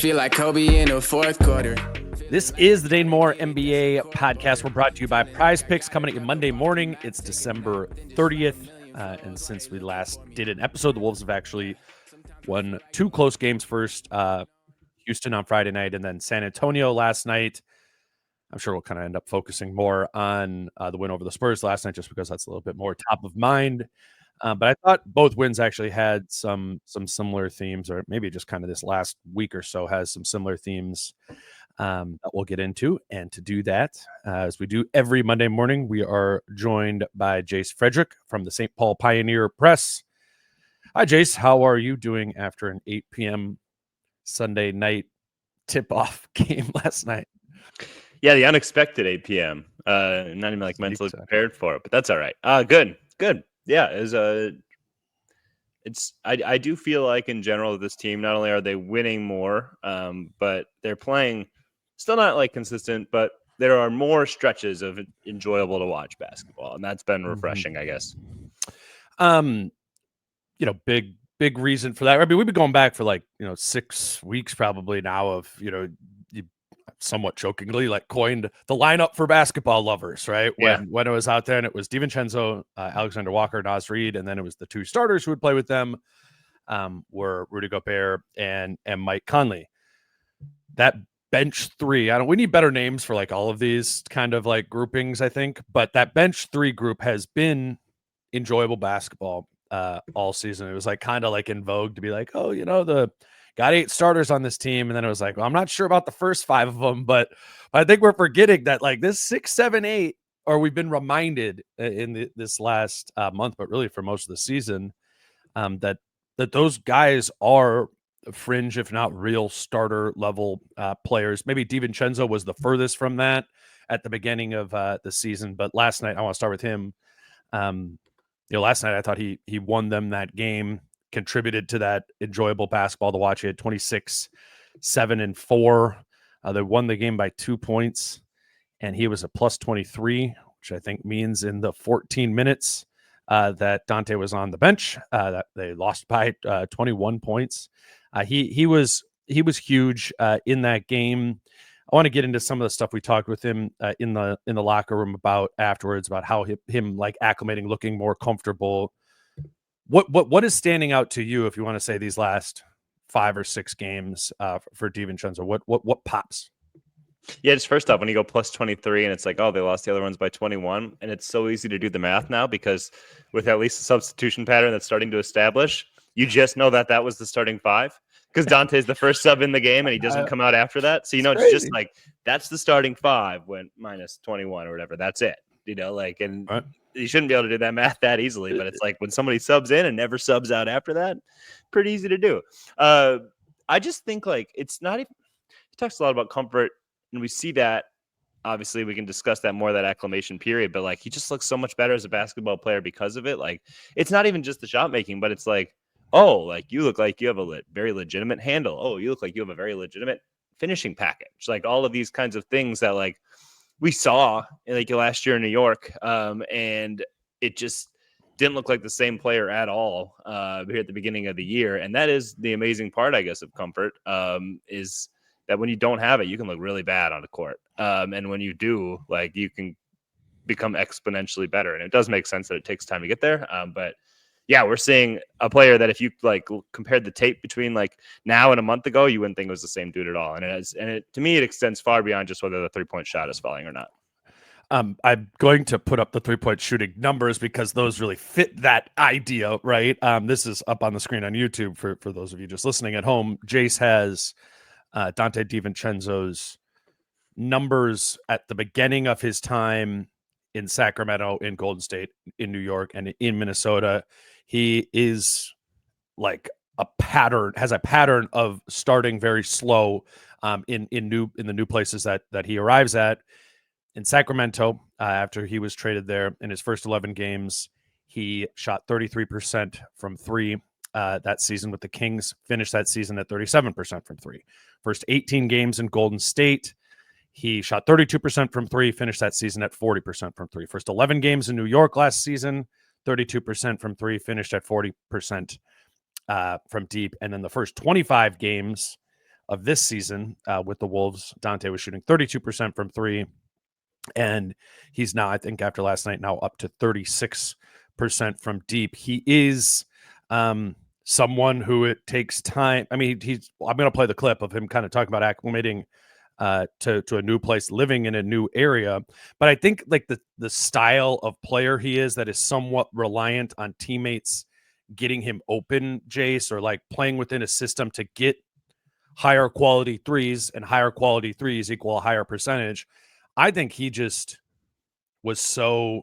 feel like Kobe in the fourth quarter. This is the Dane Moore NBA podcast. We're brought to you by Prize Picks, coming at you Monday morning. It's December 30th. And since we last did an episode, the Wolves have actually won two close games first. Houston on Friday night and then San Antonio last night. I'm sure we'll kind of end up focusing more on the win over the Spurs last night just because that's a little bit more top of mind. But I thought both wins actually had some similar themes, or maybe just kind of this last week or so has some similar themes that we'll get into. And to do that, as we do every Monday morning, we are joined by Jace Frederick from the St. Paul Pioneer Press. Hi, Jace. How are you doing after an 8 p.m. Sunday night tip-off game last night? Yeah, the unexpected 8 p.m. Not even like mentally prepared for it, but that's all right. Good. Yeah, I do feel like in general this team, not only are they winning more, but they're playing still not like consistent, but there are more stretches of enjoyable to watch basketball, and that's been refreshing, I guess. Big reason for that. I mean, we've been going back for 6 weeks probably now of, you somewhat jokingly coined the lineup for basketball lovers, right? When it was out there and it was DiVincenzo, Alexander Walker, Naz Reid, and then it was the two starters who would play with them were Rudy Gobert and Mike Conley. That bench three, we need better names for all of these kind of groupings, I think, but that bench three group has been enjoyable basketball all season. It was kind of in vogue to be the got 8 starters on this team. And then it was well, I'm not sure about the first 5 of them, but I think we're forgetting that this 6, 7, 8, or we've been reminded in this last month, but really for most of the season, that those guys are fringe, if not real starter level players. Maybe DiVincenzo was the furthest from that at the beginning of the season. But last night, I want to start with him. Last night I thought he won them that game, contributed to that enjoyable basketball to watch. He had 26, 7, and 4. They won the game by 2 points, and he was a plus 23, which I think means in the 14 minutes that Dante was on the bench, that they lost by 21 points. He was huge in that game. I want to get into some of the stuff we talked with him in the locker room about afterwards, about how him acclimating, looking more comfortable. What is standing out to you, if you want to say these last 5 or 6 games for DiVincenzo? What pops? Yeah, just first off, when you go plus 23 and it's they lost the other ones by 21, and it's so easy to do the math now because with at least a substitution pattern that's starting to establish, you just know that was the starting 5 because Dante's the first sub in the game and he doesn't come out after that. So, it's just that's the starting 5 when minus 21 or whatever. That's it, and right. You shouldn't be able to do that math that easily, but it's when somebody subs in and never subs out after that, pretty easy to do. I just think it's not even, he talks a lot about comfort, and we see that. Obviously, we can discuss that more, that acclimation period, but he just looks so much better as a basketball player because of it. It's not even just the shot making, but it's you look like you have a very legitimate handle. Oh, you look like you have a very legitimate finishing package. All of these kinds of things that we saw last year in New York, and it just didn't look like the same player at all here at the beginning of the year. And that is the amazing part, I guess, of comfort, is that when you don't have it, you can look really bad on the court. And when you do, you can become exponentially better. And it does make sense that it takes time to get there. But yeah, we're seeing a player that if you compared the tape between now and a month ago, you wouldn't think it was the same dude at all. And to me, it extends far beyond just whether the 3-point shot is falling or not. I'm going to put up the 3-point shooting numbers because those really fit that idea, right? This is up on the screen on YouTube for those of you just listening at home. Jace has Dante DiVincenzo's numbers at the beginning of his time in Sacramento, in Golden State, in New York, and in Minnesota. He is has a pattern of starting very slow in the new places that he arrives at. In Sacramento, after he was traded there, in his first 11 games, he shot 33% from 3 that season with the Kings, finished that season at 37% from 3. First 18 games in Golden State, he shot 32% from 3, finished that season at 40% from 3. First 11 games in New York last season, 32% from 3, finished at 40% from deep. And then the first 25 games of this season with the Wolves. Dante was shooting 32% from three, and he's now, I think after last night, now up to 36% from deep. He is someone who it takes time. I mean, I'm going to play the clip of him kind of talking about acclimating to a new place, living in a new area. But I think like the style of player he is, that is somewhat reliant on teammates getting him open, Jace, or like playing within a system to get higher quality threes, and higher quality threes equal a higher percentage. I think he just was so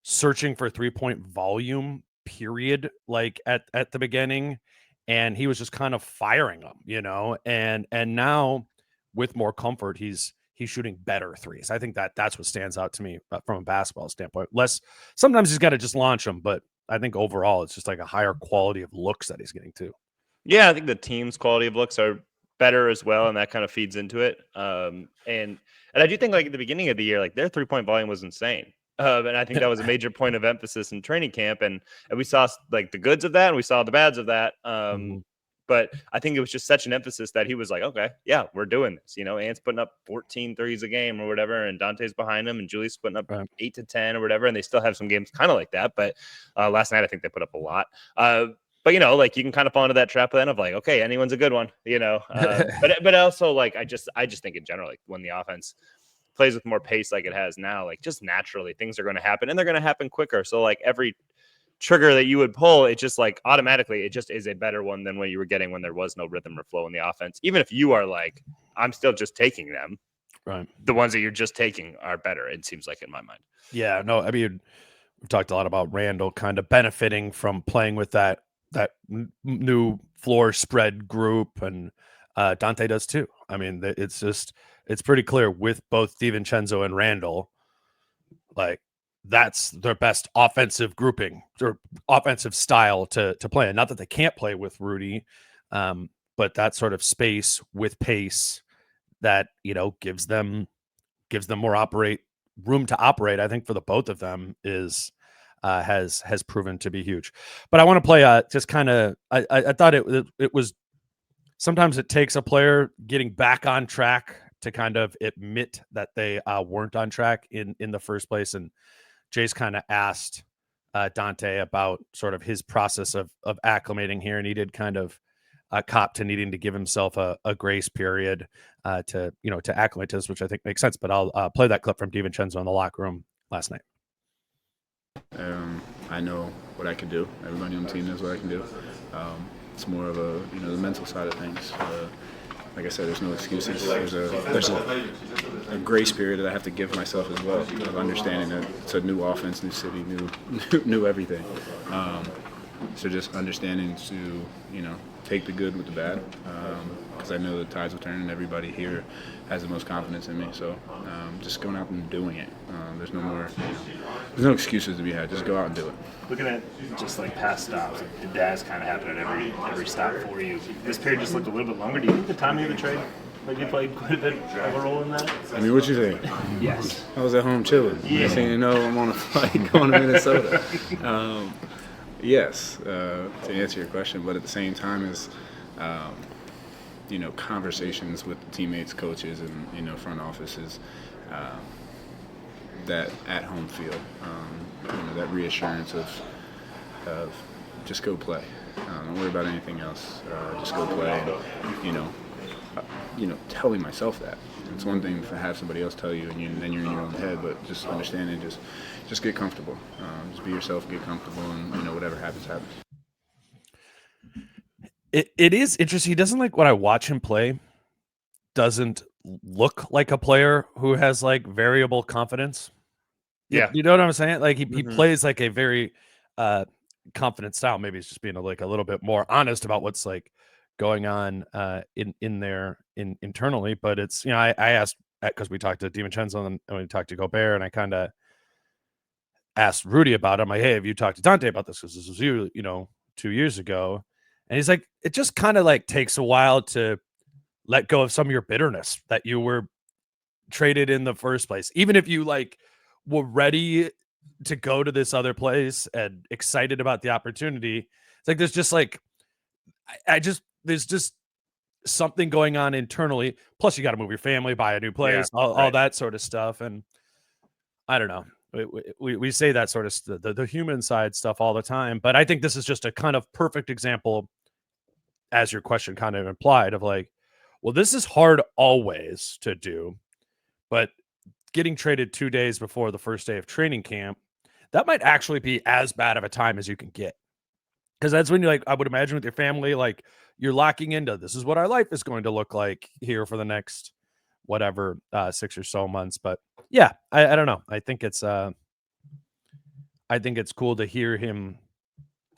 searching for 3-point volume, period, like at the beginning, and he was just kind of firing them, and now with more comfort, he's shooting better threes. I think that's what stands out to me from a basketball standpoint. Sometimes he's got to just launch them, but I think overall it's just like a higher quality of looks that he's getting to. Yeah, I think the team's quality of looks are better as well, and that kind of feeds into it. And I do think like at the beginning of the year, like their 3-point volume was insane. And I think that was a major point of emphasis in training camp, and we saw like the goods of that, and we saw the bads of that. But I think it was just such an emphasis that he was like, okay, yeah, we're doing this. Ant's putting up 14 threes a game or whatever, and Dante's behind him, and Julie's putting up 8 to 10 or whatever, and they still have some games kind of like that. But last night I think they put up a lot. But like you can kind of fall into that trap then of like, okay, anyone's a good one, but also like I just think in general, like when the offense plays with more pace like it has now, like just naturally things are going to happen, and they're going to happen quicker. So like every trigger that you would pull, it just like automatically it just is a better one than what you were getting when there was no rhythm or flow in the offense. Even if you are like, I'm still just taking them, right? The ones that you're just taking are better, it seems like, in my mind. Yeah, no, I mean, we've talked a lot about Randall kind of benefiting from playing with that new floor spread group, and Dante does too. I mean, it's pretty clear with both DiVincenzo and Randall, like that's their best offensive grouping or offensive style to play. And not that they can't play with Rudy, but that sort of space with pace that gives them more room to operate. I think for the both of them is has proven to be huge. But I want to play just kind of I thought it was sometimes it takes a player getting back on track to kind of admit that they weren't on track in the first place. And Jace kind of asked Dante about sort of his process of acclimating here, and he did kind of cop to needing to give himself a grace period to acclimate to this, which I think makes sense. But I'll play that clip from DiVincenzo in the locker room last night. I know what I can do. Everybody on the team knows what I can do. It's more of a the mental side of things. Like I said, there's no excuses. There's a grace period that I have to give myself as well, of understanding that it's a new offense, new city, new everything. So just understanding to take the good with the bad, because I know the tides will turn, and everybody here has the most confidence in me. So just going out and doing it. There's no excuses to be had. Just go out and do it. Looking at just like past stops, like the Daz kind of happened at every stop for you. This period just looked a little bit longer. Do you think the timing of the trade, like you played quite a bit of a role in that? I mean, what you think? Yes. I was at home chilling. Yeah. I'm on a flight going to Minnesota. Yes, to answer your question, but at the same time as conversations with teammates, coaches, and front offices, that at-home feel, that reassurance of just go play. Don't worry about anything else. Just go play. And, telling myself that. It's one thing to have somebody else tell you, and then you're in your own head, but just understanding, just get comfortable. Just be yourself, get comfortable, and whatever happens, happens. It is interesting. He doesn't, like, when I watch him play, doesn't look like a player who has like variable confidence. Yeah. You know what I'm saying? Like he plays like a very confident style. Maybe it's just being a little bit more honest about what's like going on in there internally. But it's, I asked, because we talked to DiVincenzo and we talked to Gobert, and I kind of asked Rudy about it. I'm like, hey, have you talked to Dante about this? Because this was 2 years ago. And he's like, it just kind of like takes a while to let go of some of your bitterness that you were traded in the first place. Even if you like were ready to go to this other place and excited about the opportunity, it's like there's just like there's just something going on internally. Plus, you got to move your family, buy a new place, all that sort of stuff. And I don't know. We say that sort of the human side stuff all the time, but I think this is just a kind of perfect example, as your question kind of implied, of like, well, this is hard always to do, but getting traded 2 days before the first day of training camp, that might actually be as bad of a time as you can get. Because that's when you're like, I would imagine with your family, like you're locking into this is what our life is going to look like here for the next whatever 6 or so months. But yeah, I don't know. I think it's cool to hear him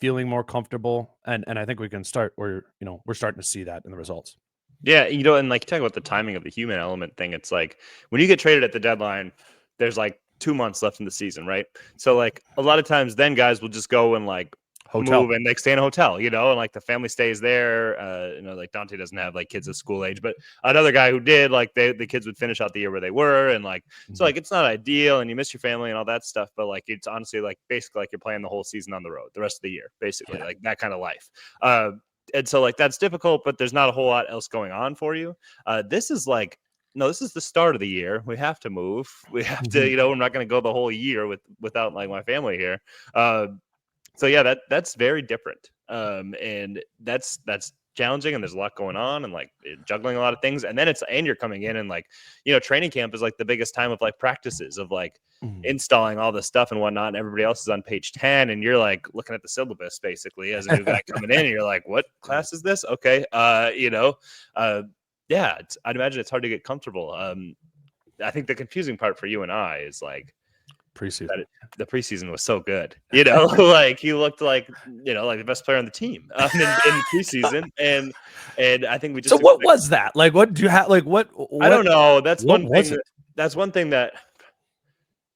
feeling more comfortable, and I think we can start where we're starting to see that in the results. Yeah, and like talk about the timing of the human element thing. It's like when you get traded at the deadline, there's like 2 months left in the season, right? So like a lot of times, then guys will just go and like move and like stay in a hotel, and like the family stays there. Like Dante doesn't have like kids of school age, but another guy who did, like the kids would finish out the year where they were, and like so like it's not ideal, and you miss your family and all that stuff, but like it's honestly like basically like you're playing the whole season on the road, the rest of the year, basically like that kind of life. And so like that's difficult, but there's not a whole lot else going on for you. This is like no, this is the start of the year. We have to move. We have to, we're not going to go the whole year without like my family here. So yeah, that's very different. And that's challenging, and there's a lot going on, and like juggling a lot of things. And then you're coming in, and like, training camp is like the biggest time of like practices of like installing all this stuff and whatnot. And everybody else is on page 10, and you're like looking at the syllabus basically as a new guy coming in, and you're like, what class is this? Okay. Yeah, I'd imagine it's hard to get comfortable. I think the confusing part for you and I is like preseason. The preseason was so good, like he looked like like the best player on the team in preseason, and I think we just. So what was that like? What do you have? Like what? I don't know. That's one thing. That's one thing that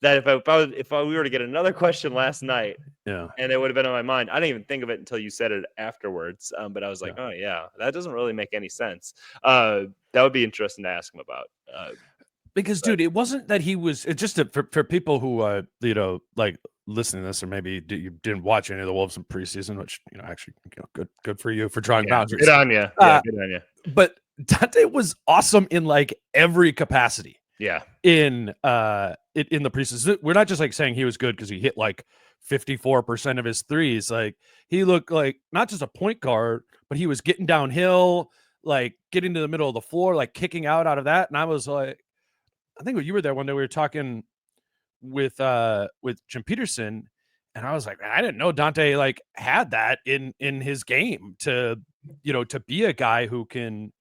if we were to get another question last night, and it would have been on my mind. I didn't even think of it until you said it afterwards. But I was like, oh yeah, that doesn't really make any sense. That would be interesting to ask him about. Because, dude, it wasn't that he was. It's just for people who like listening to this, or maybe you didn't watch any of the Wolves in preseason, which actually good for you for drawing boundaries. Good on you. Yeah, good on you. But Dante was awesome in like every capacity. Yeah. In the preseason, we're not just like saying he was good because he hit like 54% of his threes. Like he looked like not just a point guard, but he was getting downhill, like getting to the middle of the floor, like kicking out of that. And I was like, I think when you were there one day, we were talking with Jim Peterson, and I was like, man, I didn't know Dante like had that in his game to be a guy who can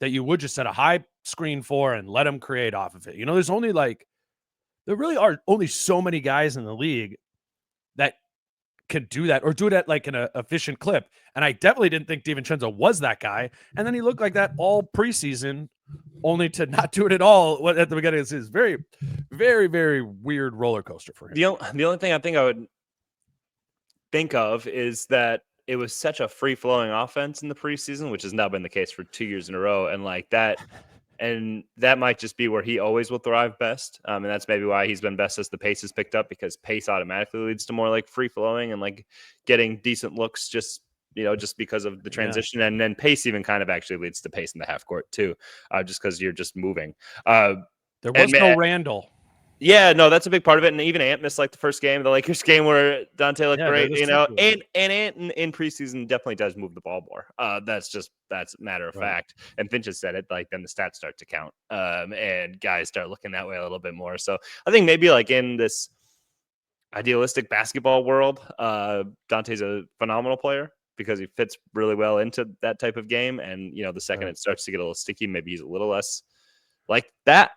that you would just set a high screen for and let him create off of it. There's only there really are only so many guys in the league that can do that or do it at like an efficient clip. And I definitely didn't think DiVincenzo was that guy. And then he looked like that all preseason, only to not do it at all at the beginning. It's very, very, very weird roller coaster for him. The only thing I think I would think of is that it was such a free-flowing offense in the preseason, which has now been the case for 2 years in a row. And like that, and that might just be where he always will thrive best. And that's maybe why he's been best as the pace is picked up, because pace automatically leads to more like free-flowing and like getting decent looks just because of the transition. And then pace even kind of actually leads to pace in the half court too, just because you're just moving. There was no Randall. Yeah, no, that's a big part of it. And even Ant missed like the first game, the Lakers game, where Dante looked great, and Ant in preseason definitely does move the ball more. That's matter of fact. And Finch has said it, like then the stats start to count. And guys start looking that way a little bit more. So I think maybe like in this idealistic basketball world, Dante's a phenomenal player because he fits really well into that type of game. And the second it starts to get a little sticky, maybe he's a little less like that.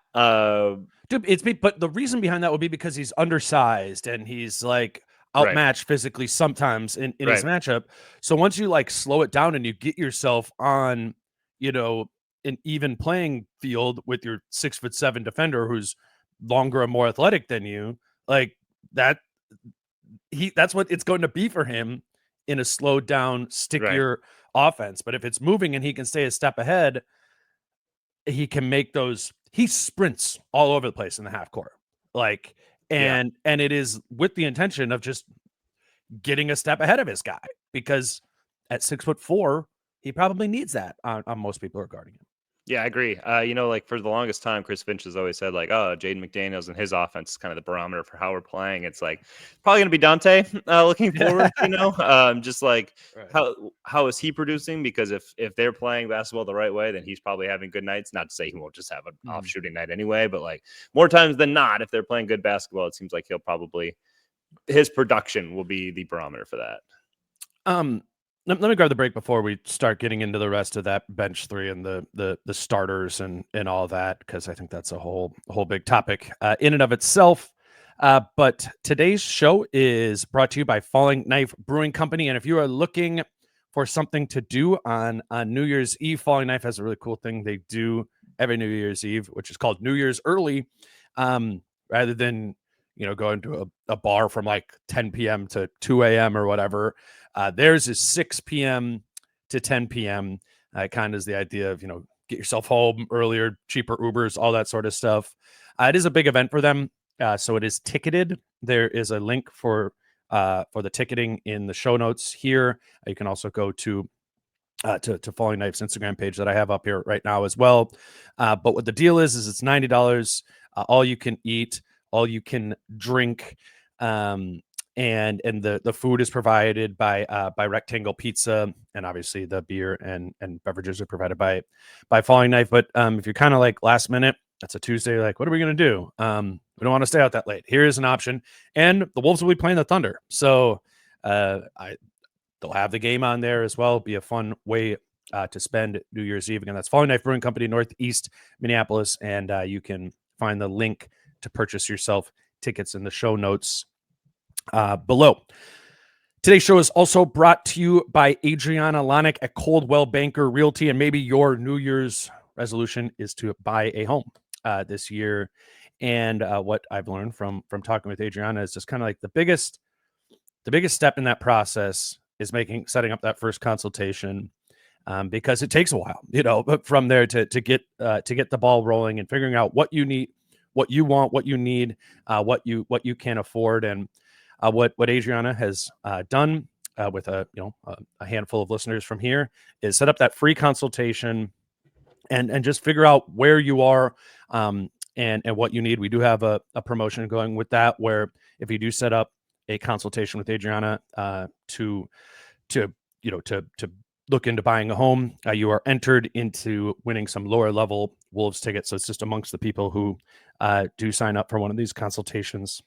Dude, but the reason behind that would be because he's undersized and he's like outmatched physically sometimes in his matchup. So once you like slow it down and you get yourself on, an even playing field with your 6'7" defender who's longer and more athletic than you, like that's what it's going to be for him in a slowed down, stickier offense. But if it's moving and he can stay a step ahead, he can make those. He sprints all over the place in the half court, and it is with the intention of just getting a step ahead of his guy, because at 6'4", he probably needs that on most people who are guarding him. Yeah, I agree. Like for the longest time, Chris Finch has always said like, "Oh, Jaden McDaniels and his offense is kind of the barometer for how we're playing." It's like probably going to be Dante looking forward. Just like Right. how is he producing? Because if they're playing basketball the right way, then he's probably having good nights. Not to say he won't just have an off shooting night anyway, but like more times than not, if they're playing good basketball, it seems like his production will be the barometer for that. Let me grab the break before we start getting into the rest of that bench three and the starters and all that, because I think that's a whole big topic in and of itself. But today's show is brought to you by Falling Knife Brewing Company. And if you are looking for something to do on New Year's Eve, Falling Knife has a really cool thing they do every New Year's Eve, which is called New Year's Early. Rather than going to a bar from like 10 p.m. to 2 a.m. or whatever. Theirs is 6 p.m. to 10 p.m. Kind of is the idea of, get yourself home earlier, cheaper Ubers, all that sort of stuff. It is a big event for them. So it is ticketed. There is a link for the ticketing in the show notes here. You can also go to Falling Knife's Instagram page that I have up here right now as well. But what the deal is it's $90, all you can eat, all you can drink. And the food is provided by Rectangle Pizza, and obviously the beer and beverages are provided by Falling Knife. But if you're kind of like last minute, that's a Tuesday, like what are we gonna do? We don't want to stay out that late. Here is an option, and the Wolves will be playing the Thunder, so they'll have the game on there as well. It'll be a fun way to spend New Year's Eve. Again, that's Falling Knife Brewing Company, Northeast Minneapolis, and you can find the link to purchase yourself tickets in the show notes below. Today's show is also brought to you by Adriana Lonick at Coldwell Banker Realty, and maybe your New Year's resolution is to buy a home this year. And what I've learned from talking with Adriana is just kind of like the biggest step in that process is setting up that first consultation, because it takes a while, but from there to get the ball rolling and figuring out what you need, what you want, what you need, what you can afford. And what Adriana has done with a handful of listeners from here is set up that free consultation and just figure out where you are and what you need. We do have a promotion going with that, where if you do set up a consultation with Adriana to look into buying a home, you are entered into winning some lower level Wolves tickets. So it's just amongst the people who do sign up for one of these consultations.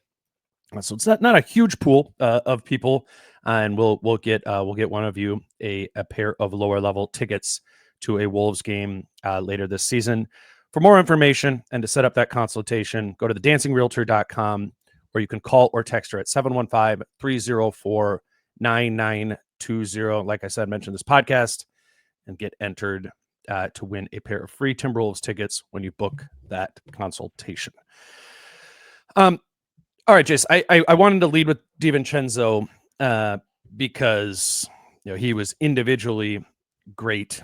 So it's not a huge pool of people, and we'll get one of you a pair of lower level tickets to a Wolves game later this season. For more information and to set up that consultation, go to thedancingrealtor.com, or you can call or text her at 715-304-9920. Like I said, mention this podcast and get entered to win a pair of free Timberwolves tickets when you book that consultation. All right, Jace, I wanted to lead with DiVincenzo because he was individually great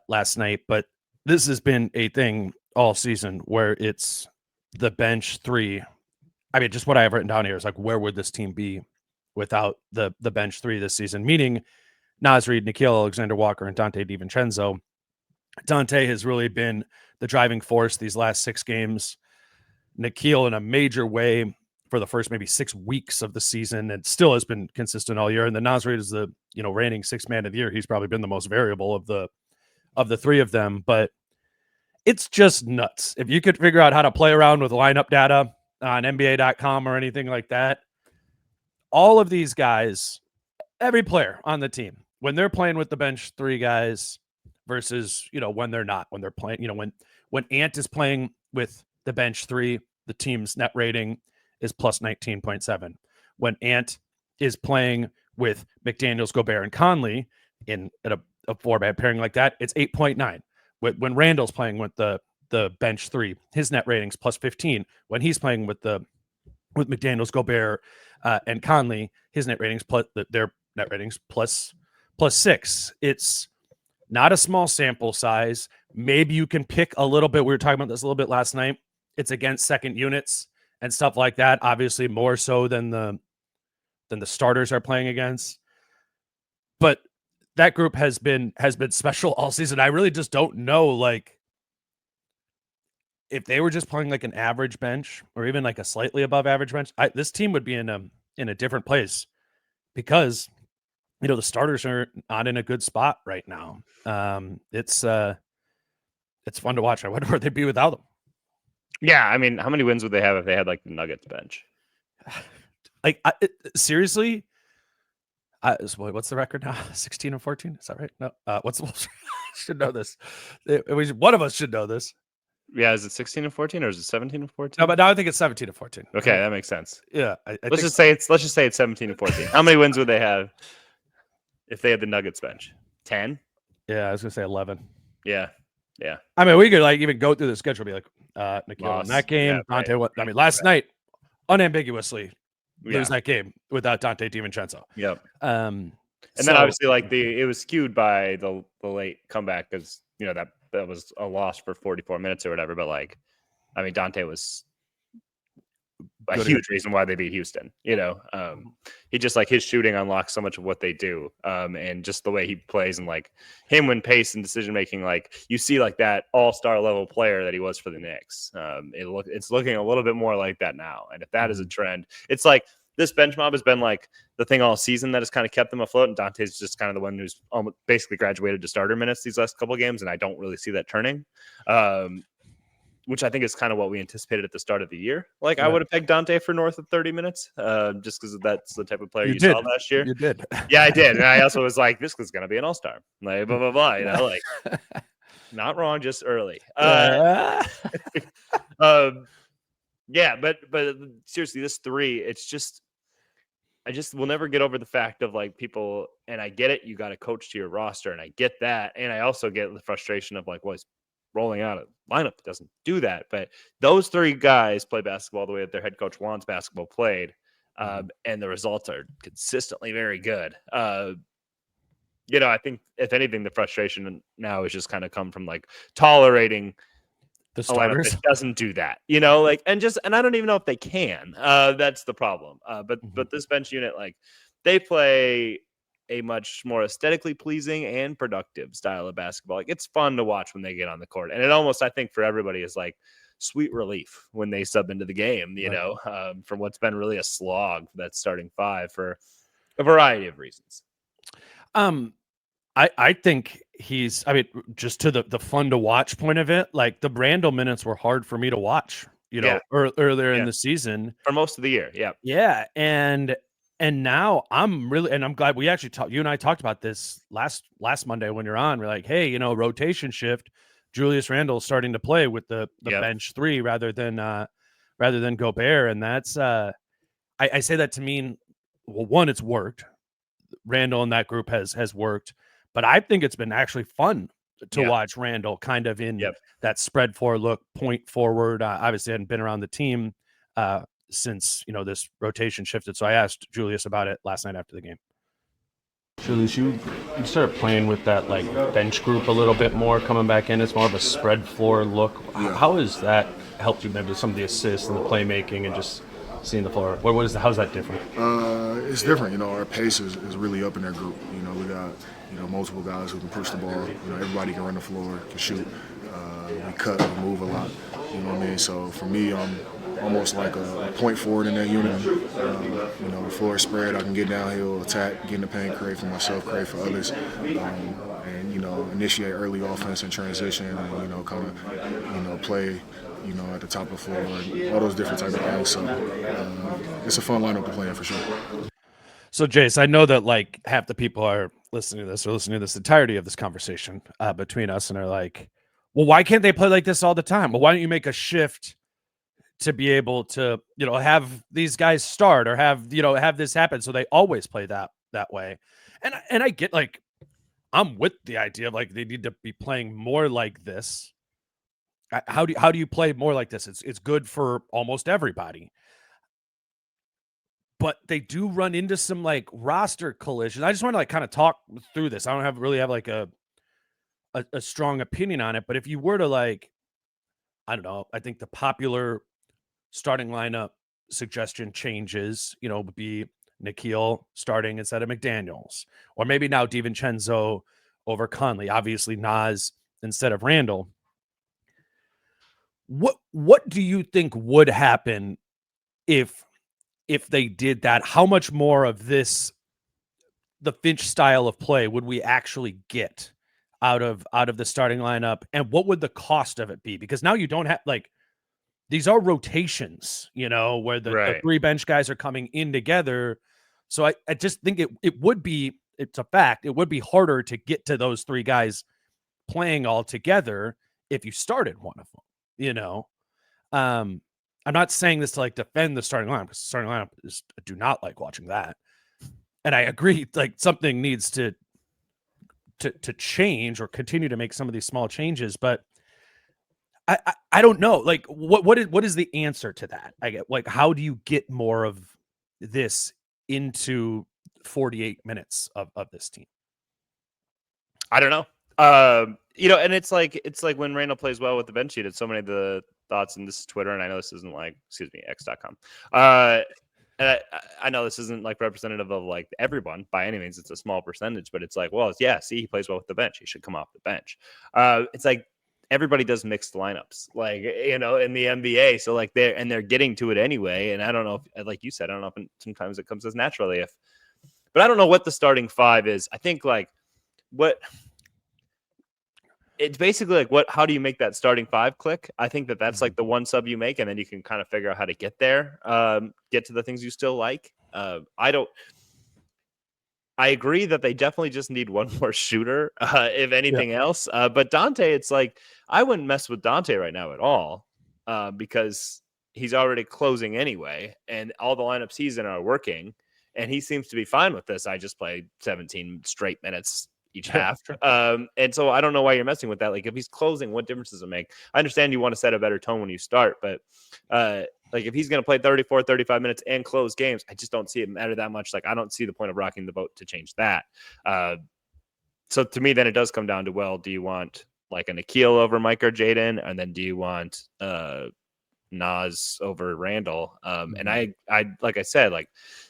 last night, but this has been a thing all season where it's the bench three. I mean, just what I have written down here is like, where would this team be without the bench three this season? Meaning Naz Reid, Nickeil Alexander-Walker, and Dante DiVincenzo. Dante has really been the driving force these last 6 games. Nickeil in a major way for the first maybe 6 weeks of the season, and still has been consistent all year. And then Naz Reid is the reigning 6th man of the year. He's probably been the most variable of the 3 of them, but it's just nuts. If you could figure out how to play around with lineup data on NBA.com or anything like that, all of these guys, every player on the team, when they're playing with the bench 3 guys versus, when they're not, when they're playing, when Ant is playing with the bench 3, the team's net rating is plus 19.7. When Ant is playing with McDaniels, Gobert, and Conley at a 4-man pairing like that, it's 8.9. When Randall's playing with the bench 3, his net ratings plus 15. When he's playing with McDaniels, Gobert, and Conley, his net ratings their net ratings plus 6. It's not a small sample size. Maybe you can pick a little bit. We were talking about this a little bit last night. It's against second units and stuff like that. Obviously, more so than the starters are playing against. But that group has been special all season. I really just don't know, like, if they were just playing like an average bench or even like a slightly above average bench, this team would be in a different place because the starters are not in a good spot right now. It's fun to watch. I wonder where they'd be without them. Yeah, I mean, how many wins would they have if they had like the Nuggets bench? Like, seriously, what's the record now? 16-14. Is that right? No. What's the Wolves? Should know this. One of us should know this. Yeah, is it 16-14 or is it 17-14? No, but now I think it's 17-14. Okay, that makes sense. Yeah, let's just say it's 17-14. How many wins would they have if they had the Nuggets bench? 10? Yeah, I was gonna say 11. Yeah. I mean, we could like even go through the schedule, be like, Nikhil in that game, Yeah, Dante. right. I mean, last night, unambiguously, lose that game without Dante DiVincenzo. Yep. And then obviously, like it was skewed by the late comeback because that was a loss for 44 minutes or whatever. But like, I mean, Dante was a huge reason why they beat Houston. He just like his shooting unlocks so much of what they do, and just the way he plays and like him when pace and decision making, like you see like that all-star level player that he was for the Knicks. It's looking a little bit more like that now, and if that is a trend, it's like this bench mob has been like the thing all season that has kind of kept them afloat, and Dante's just kind of the one who's almost basically graduated to starter minutes these last couple of games, and I don't really see that turning. Which I think is kind of what we anticipated at the start of the year. Like I would have pegged Dante for north of 30 minutes, just because that's the type of player you saw last year. You did. Yeah, I did. And I also was like, this is going to be an all-star. Like, blah, blah, blah. Like, not wrong, just early. Yeah, but seriously, this 3, it's just, I just will never get over the fact of like people, and I get it, you got to coach to your roster, and I get that. And I also get the frustration of like, well, he's rolling out a lineup that doesn't do that. But those 3 guys play basketball the way that their head coach wants basketball played. And the results are consistently very good. I think if anything, the frustration now has just kind of come from like tolerating The a lineup starters. that doesn't do that, and I don't even know if they can. That's the problem. But this bench unit, like they play a much more aesthetically pleasing and productive style of basketball. Like it's fun to watch when they get on the court, and it almost, I think, for everybody is like sweet relief when they sub into the game. From what's been really a slog for that starting 5 for a variety of reasons. I think I mean, just to the fun to watch point of it, like the Randall minutes were hard for me to watch, earlier in the season. For most of the year. Yeah. Yeah. And now I'm glad we actually you and I talked about this last Monday when you're on. We're like, hey, rotation shift. Julius Randle starting to play with the bench 3 rather than Gobert. And that's I say that to mean, well, one, it's worked. Randle and that group has worked. But I think it's been actually fun to watch Randle kind of in that spread 4 look, point forward. Obviously, hadn't been around the team since this rotation shifted. So I asked Julius about it last night after the game. Julius, you started playing with that like bench group a little bit more, coming back in. It's more of a spread floor look. How has that helped you maybe with some of the assists and the playmaking and just seeing the floor? How's that different? It's different. Our pace is really up in that group. We got multiple guys who can push the ball. Everybody can run the floor, can shoot. We cut, we move a lot. You know what I mean? So for me, I'm almost like a point forward in that unit. The floor is spread. I can get downhill, attack, get in the paint, create for myself, create for others, and initiate early offense and transition, and kind of play. At the top of the floor, and all those different type of things. So it's a fun lineup to play in for sure. So, Jace, I know that like half the people are listening to this entirety of this conversation between us and are like, well, why can't they play like this all the time? Well, why don't you make a shift to be able to, have these guys start or have this happen so they always play that way? And I get like, I'm with the idea of like they need to be playing more like this. How do you play more like this? It's good for almost everybody. But they do run into some like roster collisions. I just want to like kind of talk through this. I don't really have like a strong opinion on it, but if you were to like, I don't know, I think the popular starting lineup suggestion changes, would be Nikhil starting instead of McDaniels, or maybe now DiVincenzo over Conley, obviously Nas instead of Randall. What do you think would happen if they did that? How much more of the Finch style of play would we actually get out of the starting lineup, and what would the cost of it be? Because now you don't have, like, these are rotations, where the three bench guys are coming in together. So I just think it would be, it's a fact, it would be harder to get to those three guys playing all together if you started one of them, I'm not saying this to like defend the starting lineup, because the starting lineup I do not like watching that. And I agree, like, something needs to change or continue to make some of these small changes, but I don't know. Like, what is the answer to that? I get, like, how do you get more of this into 48 minutes of this team? I don't know. And it's like when Randall plays well with the bench unit, so many of the thoughts, and this is Twitter, and I know this isn't like, x.com. And I know this isn't like representative of like everyone by any means. It's a small percentage, but it's like, well, yeah, see, he plays well with the bench. He should come off the bench. It's like everybody does mixed lineups, like, in the NBA. So like they're getting to it anyway. And I don't know if, like you said, I don't know if sometimes it comes as naturally but I don't know what the starting five is. I think like it's basically like how do you make that starting five click? I think that's like the one sub you make, and then you can kind of figure out how to get there, get to the things you still like. I agree that they definitely just need one more shooter, if anything else. But Dante, it's like, I wouldn't mess with Dante right now at all, because he's already closing anyway, and all the lineups he's in are working, and he seems to be fine with this. I just played 17 straight minutes each half. And so I don't know why you're messing with that. Like, if he's closing, what difference does it make? I understand you want to set a better tone when you start, but like, if he's going to play 34, 35 minutes and close games, I just don't see it matter that much. Like, I don't see the point of rocking the boat to change that. So to me, then it does come down to, well, do you want like a Nikhil over Mike or Jaden? And then do you want Nas over Randall? And I like I said, like,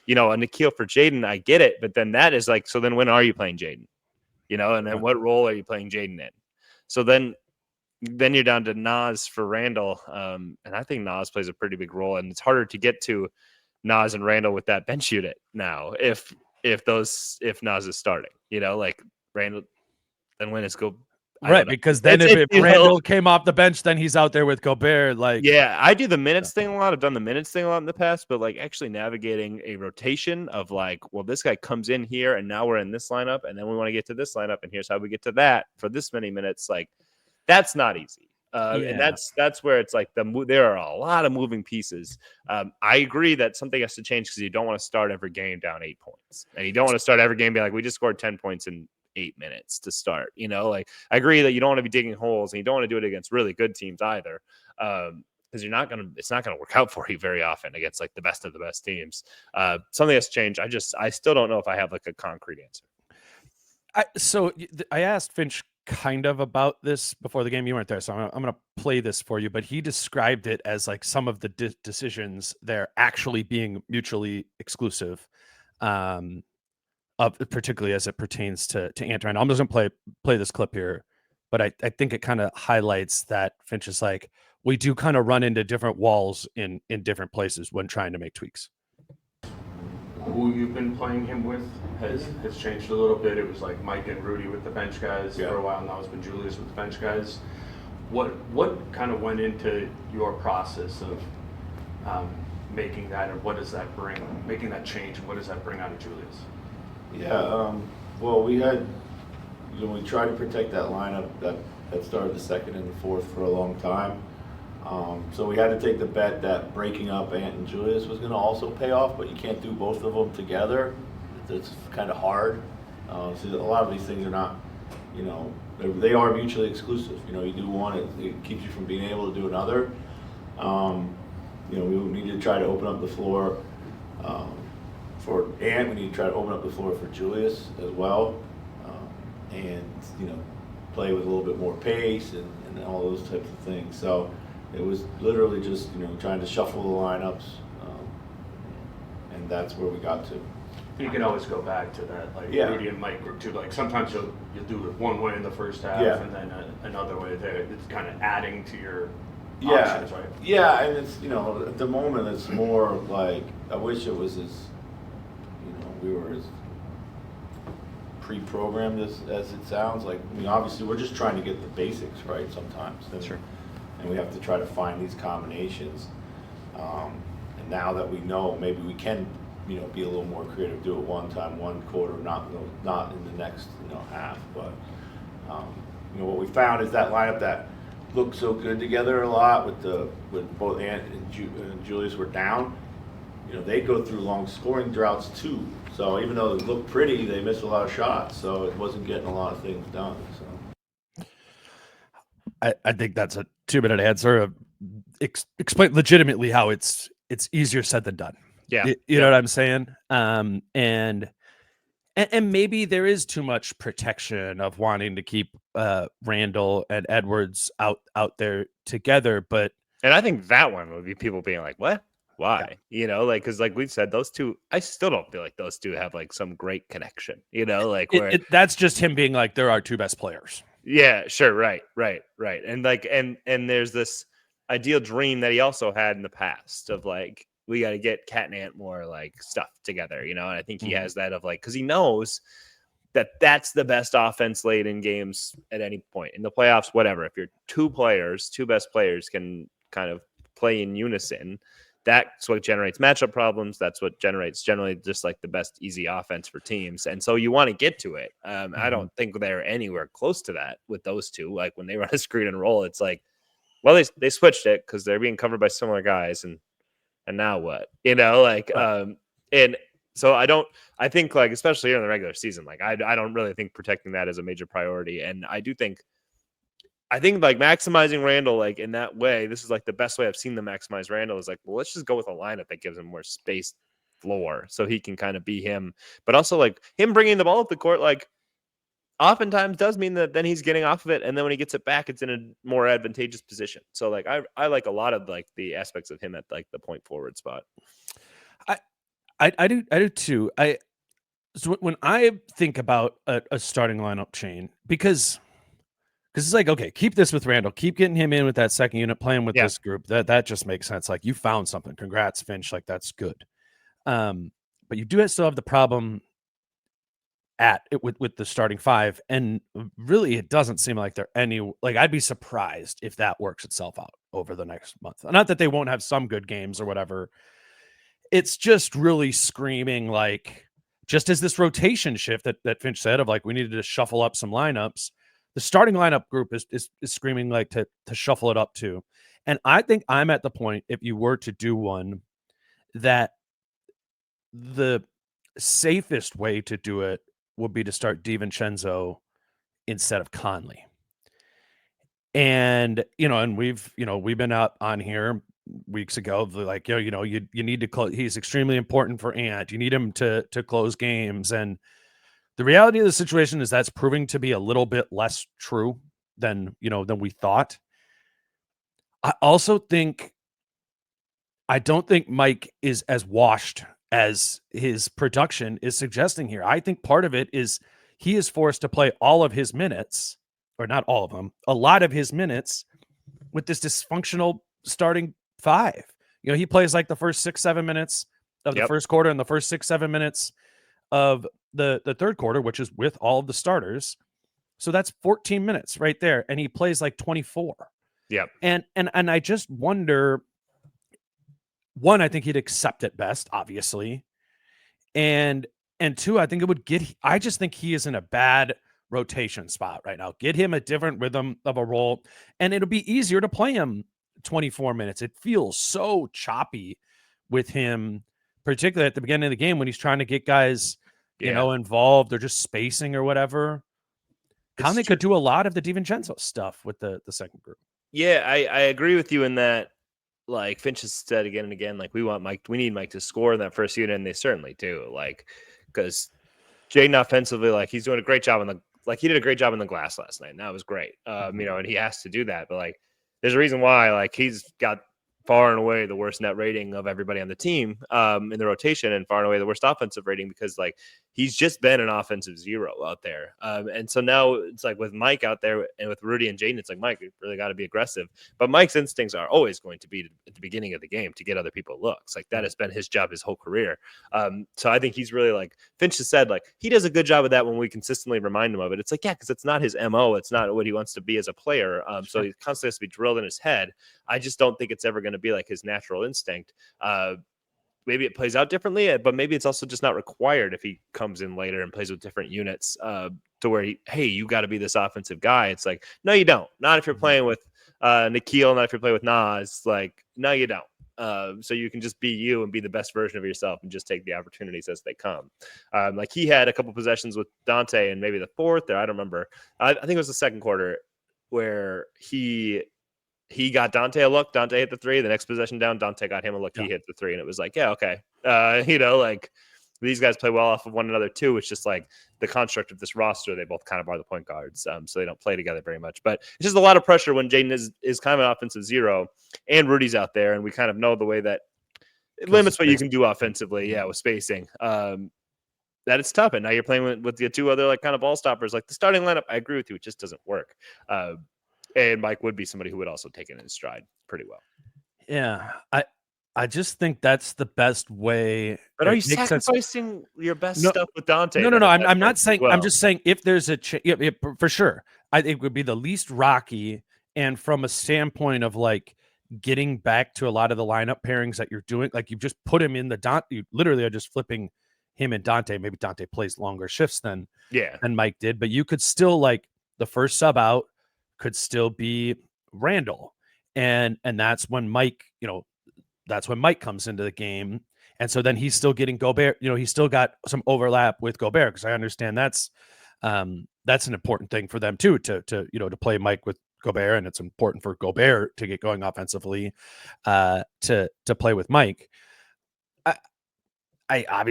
a Nikhil for Jaden, I get it. But then that is like, so then when are you playing Jaden? And then what role are you playing Jaden in? So then you're down to Nas for Randall. And I think Nas plays a pretty big role, and it's harder to get to Nas and Randall with that bench unit now. If Nas is starting, like Randall, then when it's go right, because then if Randall came off the bench, then he's out there with Gobert. Like, yeah, I do the minutes thing a lot. I've done the minutes thing a lot in the past, but like actually navigating a rotation of like, well, this guy comes in here, and now we're in this lineup, and then we want to get to this lineup, and here's how we get to that for this many minutes. Like, that's not easy. And that's where it's like there are a lot of moving pieces. I agree that something has to change, because you don't want to start every game down 8 points, and you don't want to start every game being like, we just scored 10 points in 8 minutes to start. Like, I agree that you don't want to be digging holes, and you don't want to do it against really good teams either, because it's not gonna work out for you very often against like the best of the best teams. Something has to change. I still don't know if I have like a concrete answer. So I asked Finch kind of about this before the game. You weren't there, so I'm going to play this for you. But he described it as like some of the decisions they're actually being mutually exclusive, particularly as it pertains to Ant-Man. I'm just going to play this clip here, but I think it kind of highlights that Finch is like, we do kind of run into different walls in different places when trying to make tweaks. Who you've been playing him with has changed a little bit. It was like Mike and Rudy with the bench guys for a while. Now it's been Julius with the bench guys. What kind of went into your process of making that, and what does that bring? Making that change, and what does that bring out of Julius? Yeah, well, we tried to protect that lineup that started the second and the fourth for a long time. So we had to take the bet that breaking up Ant and Julius was going to also pay off, but you can't do both of them together. It's kind of hard. So a lot of these things are not, they are mutually exclusive. You do one, it keeps you from being able to do another. We need to try to open up the floor for Ant. We need to try to open up the floor for Julius as well, and play with a little bit more pace and all those types of things. So it was literally just trying to shuffle the lineups, and that's where we got to. You can always go back to that, like Yeah. Rudy and Mike group too. Like sometimes you'll do it one way in the first half, Yeah. and then another way there. It's kind of adding to your Yeah, options, right? yeah, and it's, you know, at the moment it's more like, I wish it was as, you know, we were as pre-programmed as it sounds. Like, I mean, obviously we're just trying to get the basics right sometimes. And, and we have to try to find these combinations. And now that we know, maybe we can, you know, be a little more creative, do it one time, one quarter, not in the next, you know, half. But, you know, what we found is that lineup that looked so good together a lot with both Ant and Julius were down. You know, they go through long scoring droughts too. So even though they looked pretty, they missed a lot of shots. So it wasn't getting a lot of things done. So I think that's a 2-minute answer of explain legitimately how it's easier said than done. Yeah. You know what I'm saying? And maybe there is too much protection of wanting to keep Randall and Edwards out there together, but And I think that one would be people being like, what? Why? Yeah. You know, like, because like we said, those two, I still don't feel like those two have like some great connection, you know, like where that's just him being like, they're our two best players. Yeah, sure. Right. And like, and there's this ideal dream that he also had in the past of like, we got to get Cat and Ant more like stuff together, you know? And I think he has that of like, cause he knows that that's the best offense late in games at any point in the playoffs, whatever. If your two best players can kind of play in unison, that's what generates matchup problems. That's what generates generally just like the best easy offense for teams. And so you want to get to it. I don't think they're anywhere close to that with those two. Like when they run a screen and roll, it's like, well, they switched it because they're being covered by similar guys. And now what? You know, like, and so I think like, especially in the regular season, like I don't really think protecting that is a major priority. And I think like maximizing Randall, like in that way, this is like the best way I've seen them maximize Randall is like, well, let's just go with a lineup that gives him more space floor so he can kind of be him. But also like him bringing the ball up the court, like oftentimes does mean that then he's getting off of it. And then when he gets it back, it's in a more advantageous position. So like, I like a lot of like the aspects of him at like the point forward spot. I do too. So when I think about a starting lineup chain, because it's like, okay, keep this with Randall, keep getting him in with that second unit, playing with this group. That just makes sense. Like you found something. Congrats, Finch. Like that's good. But you do still have the problem with the starting five, and really, it doesn't seem like they're like I'd be surprised if that works itself out over the next month. Not that they won't have some good games or whatever. It's just really screaming like, just as this rotation shift that Finch said of like we needed to shuffle up some lineups. The starting lineup group is screaming like to shuffle it up too. And I think I'm at the point, if you were to do one, that the safest way to do it would be to start DiVincenzo instead of Conley. And, and we've been out on here weeks ago, like, you need to close. He's extremely important for Ant. You need him to close games. And the reality of the situation is that's proving to be a little bit less true than we thought. I also think, I don't think Mike is as washed as his production is suggesting here. I think part of it is he is forced to play all of his minutes, or not all of them, a lot of his minutes with this dysfunctional starting five. He plays like the first 6-7 minutes of the first quarter and the first 6-7 minutes of the third quarter, which is with all of the starters. So that's 14 minutes right there. And he plays like 24. Yeah. And I just wonder, one, I think he'd accept it best, obviously. And two, I think I just think he is in a bad rotation spot right now. Get him a different rhythm of a role, and it'll be easier to play him 24 minutes. It feels so choppy with him, particularly at the beginning of the game when he's trying to get guys, involved or just spacing or whatever. Conley could do a lot of the DiVincenzo stuff with the second group. Yeah, I agree with you in that. Like Finch has said again and again, like we need Mike to score in that first unit, and they certainly do. Like, because Jaden offensively, like he's doing a great job he did a great job in the glass last night, and that was great. And he has to do that, but like there's a reason why, like he's got far and away the worst net rating of everybody on the team in the rotation, and far and away the worst offensive rating, because like he's just been an offensive zero out there. And so now it's like with Mike out there and with Rudy and Jaden, it's like, Mike, you really got to be aggressive. But Mike's instincts are always going to be at the beginning of the game to get other people looks. Like that has been his job his whole career. So I think he's really, like Finch has said, like he does a good job of that when we consistently remind him of it. It's like, yeah, because it's not his MO. It's not what he wants to be as a player. So he constantly has to be drilled in his head. I just don't think it's ever going to be like his natural instinct. Maybe it plays out differently, but maybe it's also just not required if he comes in later and plays with different units to where hey, you got to be this offensive guy. It's like, no, you don't. Not if you're playing with Nikhil, not if you're playing with Nas. Like, no, you don't. So you can just be you and be the best version of yourself and just take the opportunities as they come. Like he had a couple possessions with Dante and maybe the fourth there. I don't remember. I think it was the second quarter where he got Dante a look. Dante hit the three. The next possession down, Dante got him a look. Yeah. He hit the three, and it was like, yeah, okay. Like these guys play well off of one another too. It's just like the construct of this roster. They both kind of are the point guards, so they don't play together very much. But it's just a lot of pressure when Jaden is kind of an offensive zero, and Rudy's out there, and we kind of know the way that it limits what you can do offensively. Yeah, with spacing. That it's tough. And now you're playing with the two other like kind of ball stoppers. Like the starting lineup, I agree with you. It just doesn't work. And Mike would be somebody who would also take it in stride pretty well. Yeah, I just think that's the best way. But are you sacrificing your best stuff with Dante? No. I'm not saying. Well. I'm just saying if there's a for sure, I think it would be the least rocky. And from a standpoint of like getting back to a lot of the lineup pairings that you're doing, like you've just put him in the Dante. You literally are just flipping him and Dante. Maybe Dante plays longer shifts than Mike did, but you could still like the first sub out could still be Randall. And that's when Mike, that's when Mike comes into the game. And so then he's still getting Gobert, he's still got some overlap with Gobert, because I understand that's an important thing for them too, to play Mike with Gobert. And it's important for Gobert to get going offensively, to play with Mike. I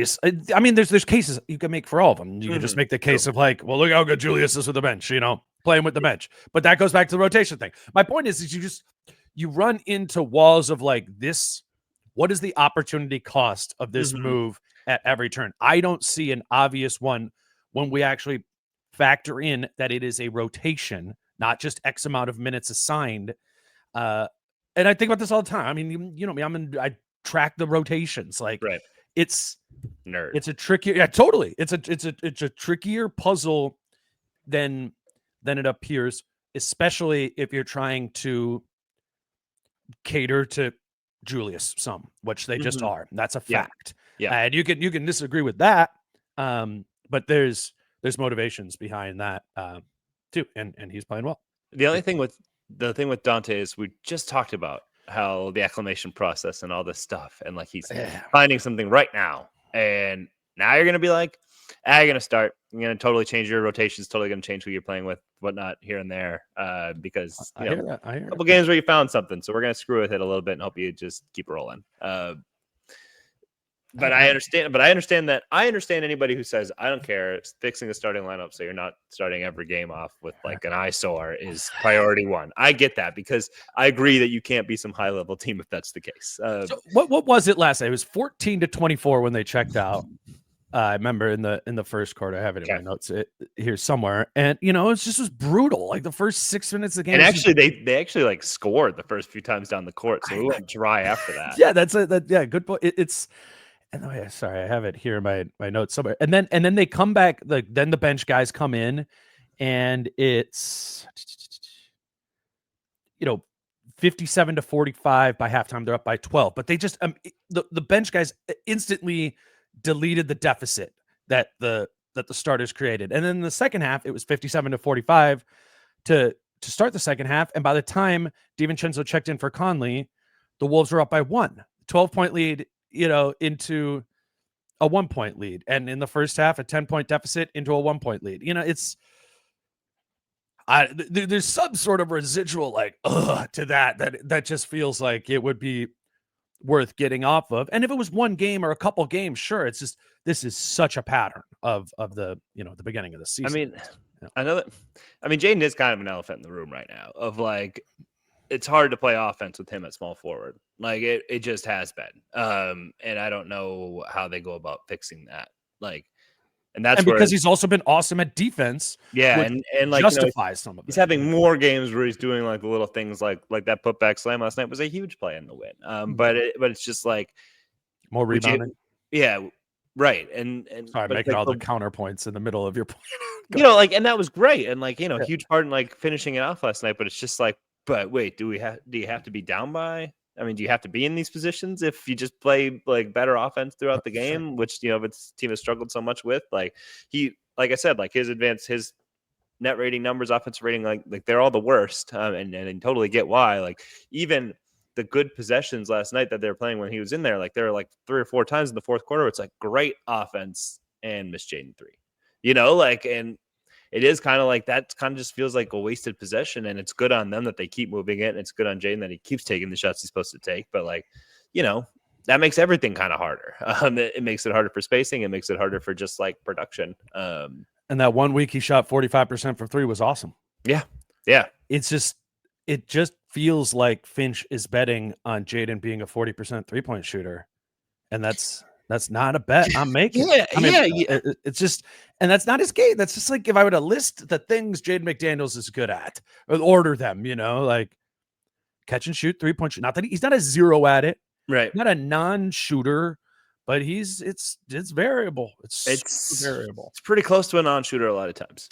mean, there's cases you can make for all of them. You can just make the case of like, well, look how good Julius is with the bench, playing with the bench. But that goes back to the rotation thing. My point is you run into walls of like this. What is the opportunity cost of this move at every turn? I don't see an obvious one when we actually factor in that it is a rotation, not just X amount of minutes assigned. And I think about this all the time. I mean, I track the rotations. Like, right. It's nerd. It's a trickier, totally. It's a trickier puzzle than it appears, especially if you're trying to cater to Julius some, which they just are. That's a fact. Yeah. And you can disagree with that. But there's motivations behind that too. And he's playing well. The only thing with Dante is we just talked about how the acclimation process and all this stuff, and like he's finding something right now, and now you're gonna be like, you're gonna start, you're gonna totally change your rotations, totally gonna change who you're playing with, whatnot here and there, because I hear a couple games where you found something, so we're gonna screw with it a little bit and hope you just keep rolling. But I understand anybody who says, I don't care, it's fixing the starting lineup so you're not starting every game off with like an eyesore is priority one. I get that, because I agree that you can't be some high level team if that's the case. So what was it last night? It was 14-24 when they checked out. I remember in the first quarter. I have it in my notes here somewhere, and it was brutal. Like the first 6 minutes of the game, and actually they actually like scored the first few times down the court, so we went dry after that. Yeah, good point. It's. And sorry, I have it here in my notes somewhere. And then they come back. Then the bench guys come in, and it's 57-45 by halftime. They're up by 12, but they just the bench guys instantly deleted the deficit that the starters created. And then in the second half, it was 57-45 to start the second half. And by the time DiVincenzo checked in for Conley, the Wolves were up by 1, 12-point lead. Into a 1-point lead, and in the first half, a 10-point deficit into a 1-point lead. There's some sort of residual to that just feels like it would be worth getting off of. And if it was one game or a couple games, sure. It's just this is such a pattern of the the beginning of the season. Jaden is kind of an elephant in the room right now. Of like, it's hard to play offense with him at small forward. Like it just has been. And I don't know how they go about fixing that. Like, and that's because where he's also been awesome at defense. yeah, which and like justifies some of it. He's having more games where he's doing like the little things like that putback slam last night was a huge play in the win. But it's just like more rebounding. Yeah, right. And sorry, making like all the counterpoints in the middle of your point. Like, and that was great, and like huge part in like finishing it off last night. But it's just like, but wait, do you have to be down by? I mean, do you have to be in these positions if you just play like better offense throughout the game, which this team has struggled so much with? Like I said, like his net rating numbers, offensive rating, like they're all the worst, and I totally get why. Like even the good possessions last night that they were playing when he was in there, like there were like 3 or 4 times in the fourth quarter, it's like great offense and miss Jaden 3, and it is kind of like that kind of just feels like a wasted possession, and it's good on them that they keep moving it, and it's good on Jaden that he keeps taking the shots he's supposed to take. But like, that makes everything kind of harder. It makes it harder for spacing. It makes it harder for just like production. And that 1 week he shot 45% from 3 was awesome. Yeah. It just feels like Finch is betting on Jaden being a 40% 3-point shooter, and that's not a bet I'm making. It's just, and that's not his game. That's just like if I were to list the things Jaden McDaniels is good at, or order them, like catch and shoot 3-point shoot. Not that he's not a zero at it, right? Not a non-shooter, but it's variable. It's variable. It's pretty close to a non-shooter a lot of times.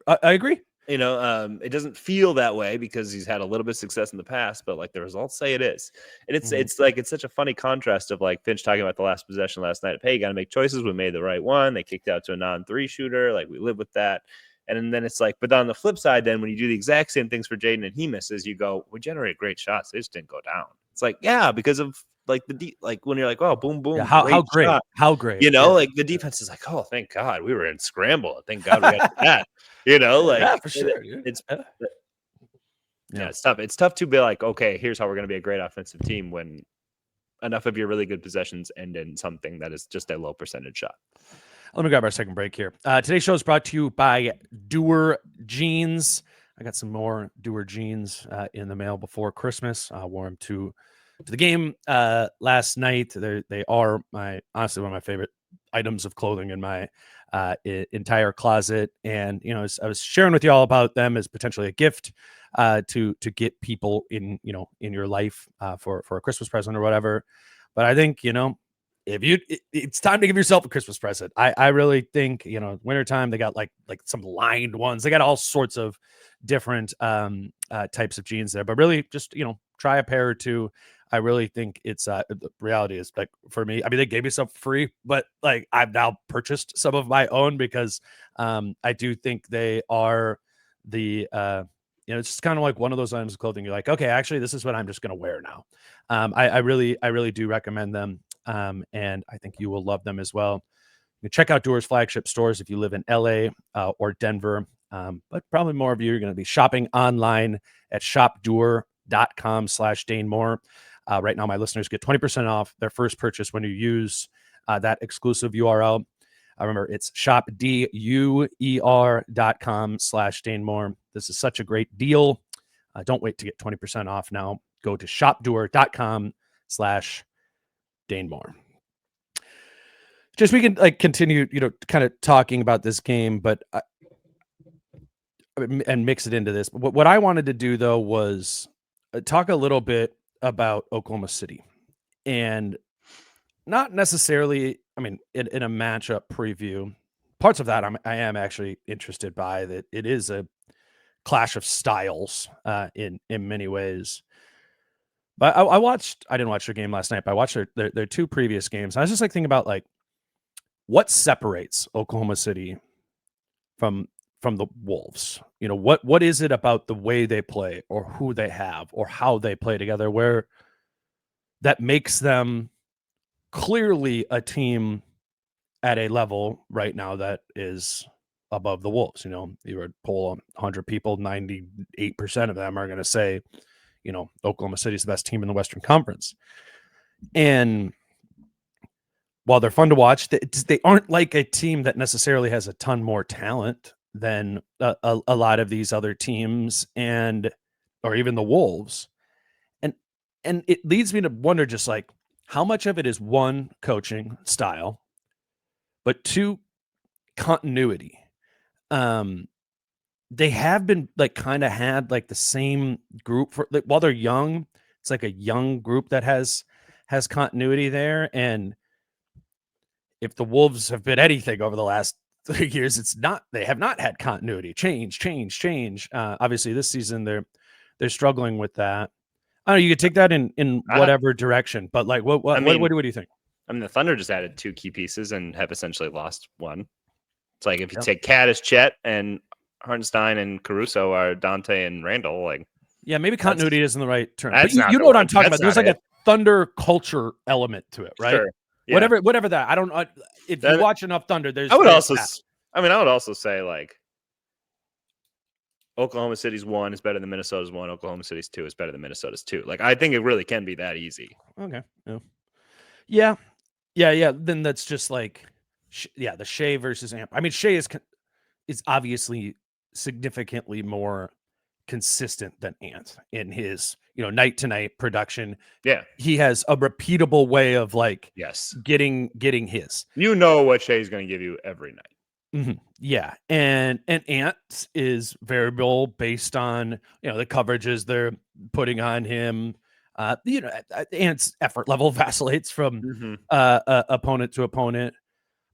I agree. It doesn't feel that way because he's had a little bit of success in the past, but like the results say it is. And it's like, it's such a funny contrast of like Finch talking about the last possession last night. Hey, you got to make choices. We made the right one. They kicked out to a non-3 shooter. Like we live with that. And then it's like, but on the flip side, then when you do the exact same things for Jaden and he misses, you go, we generate great shots. They just didn't go down. It's like, yeah, because of like like when you're like, oh, boom, boom. Yeah, how great, shot. how great, like the defense is like, oh, thank God we were in scramble. Thank God we got that. Like yeah, for sure. It's tough. It's tough to be like, okay, here's how we're going to be a great offensive team when enough of your really good possessions end in something that is just a low percentage shot. Let me grab our second break here. Today's show is brought to you by Doer Jeans. I got some more Doer Jeans in the mail before Christmas. I wore them to the game last night. They are honestly one of my favorite items of clothing in my entire closet. And I was sharing with you all about them as potentially a gift to get people in your life for a Christmas present or whatever. But I think it's time to give yourself a Christmas present. I really think wintertime they got like some lined ones. They got all sorts of different types of jeans there, but really just try a pair or two. I really think it's the reality is like for me, I mean, they gave me some free, but like I've now purchased some of my own because I do think they are the it's just kind of like one of those items of clothing. You're like, okay, actually this is what I'm just going to wear now. I really do recommend them. And I think you will love them as well. You can check out Doer's flagship stores if you live in LA or Denver. But probably more of you are going to be shopping online at shopdoer.com/DaneMoore. Right now, my listeners get 20% off their first purchase when you use that exclusive URL. Remember, it's shopdoer.com/DaneMoore. This is such a great deal. Don't wait to get 20% off now. Go to shopdoer.com/DaneMoore. Just we can continue, kind of talking about this game, but and mix it into this. But what I wanted to do though was talk a little bit about Oklahoma City, and not necessarily, I mean, in a matchup preview. Parts of that I am actually interested by. That it is a clash of styles in many ways. But I didn't watch their game last night, but I watched their 2 previous games. I was just thinking about what separates Oklahoma City from the Wolves. What is it about the way they play or who they have or how they play together where that makes them clearly a team at a level right now that is above the Wolves. You would poll 100 people, 98% of them are going to say, Oklahoma City is the best team in the Western Conference. And while they're fun to watch, they aren't like a team that necessarily has a ton more talent than a lot of these other teams. And or even the Wolves. And it leads me to wonder just like how much of it is one, coaching style, but two, continuity. They have been like kind of had like the same group for like, while they're young. It's like a young group that has continuity there. And if the Wolves have been anything over the last 3 years, they have not had continuity. Change. Obviously this season they're struggling with that. I don't know, you could take that in whatever direction, but like what do you think? I mean, the Thunder just added 2 key pieces and have essentially lost one. It's like if you take Cat as Chet and Hartenstein and Caruso are Dante and Randall, like maybe continuity isn't the right term. But you know what I'm talking about. There's like a Thunder culture element to it, right? Sure. Yeah. Whatever that. I don't know if you watch enough Thunder. I would also say like Oklahoma City's 1 is better than Minnesota's 1. Oklahoma City's 2 is better than Minnesota's 2. Like I think it really can be that easy. Okay. Yeah. Then that's just like, the Shea versus Amp. I mean, Shea is obviously significantly more consistent than Ant in his, night to night production. Yeah. He has a repeatable way of like, getting his. What Shea's going to give you every night. Mm-hmm. Yeah. And Ant is variable based on, the coverages they're putting on him. Ant's effort level vacillates from opponent to opponent.